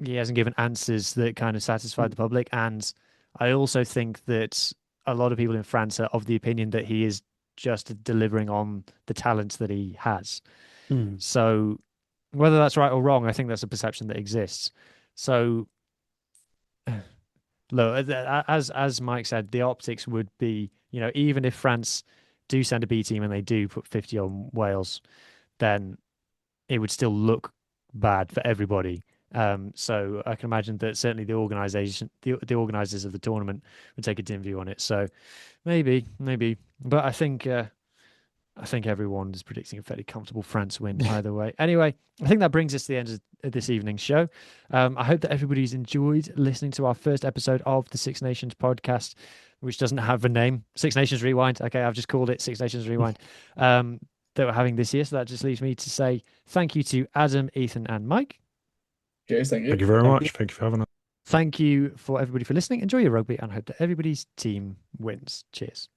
He hasn't given answers that kind of satisfied the public, and I also think that a lot of people in France are of the opinion that he is just delivering on the talent that he has. So whether that's right or wrong, I think that's a perception that exists. So look, as Mike said, the optics would be, even if France do send a B team and they do put 50 on Wales, then it would still look bad for everybody. So I can imagine that certainly the organizers of the tournament would take a dim view on it. So maybe, but I think everyone is predicting a fairly comfortable France win either way. Anyway, I think that brings us to the end of this evening's show. I hope that everybody's enjoyed listening to our first episode of the Six Nations podcast, which doesn't have a name. Six Nations Rewind. Okay, I've just called it Six Nations Rewind. That we're having this year. So that just leaves me to say thank you to Adam, Ethan, and Mike. Cheers, thank you. Thank you very much. Thank you for having us. Thank you for everybody for listening. Enjoy your rugby, and I hope that everybody's team wins. Cheers.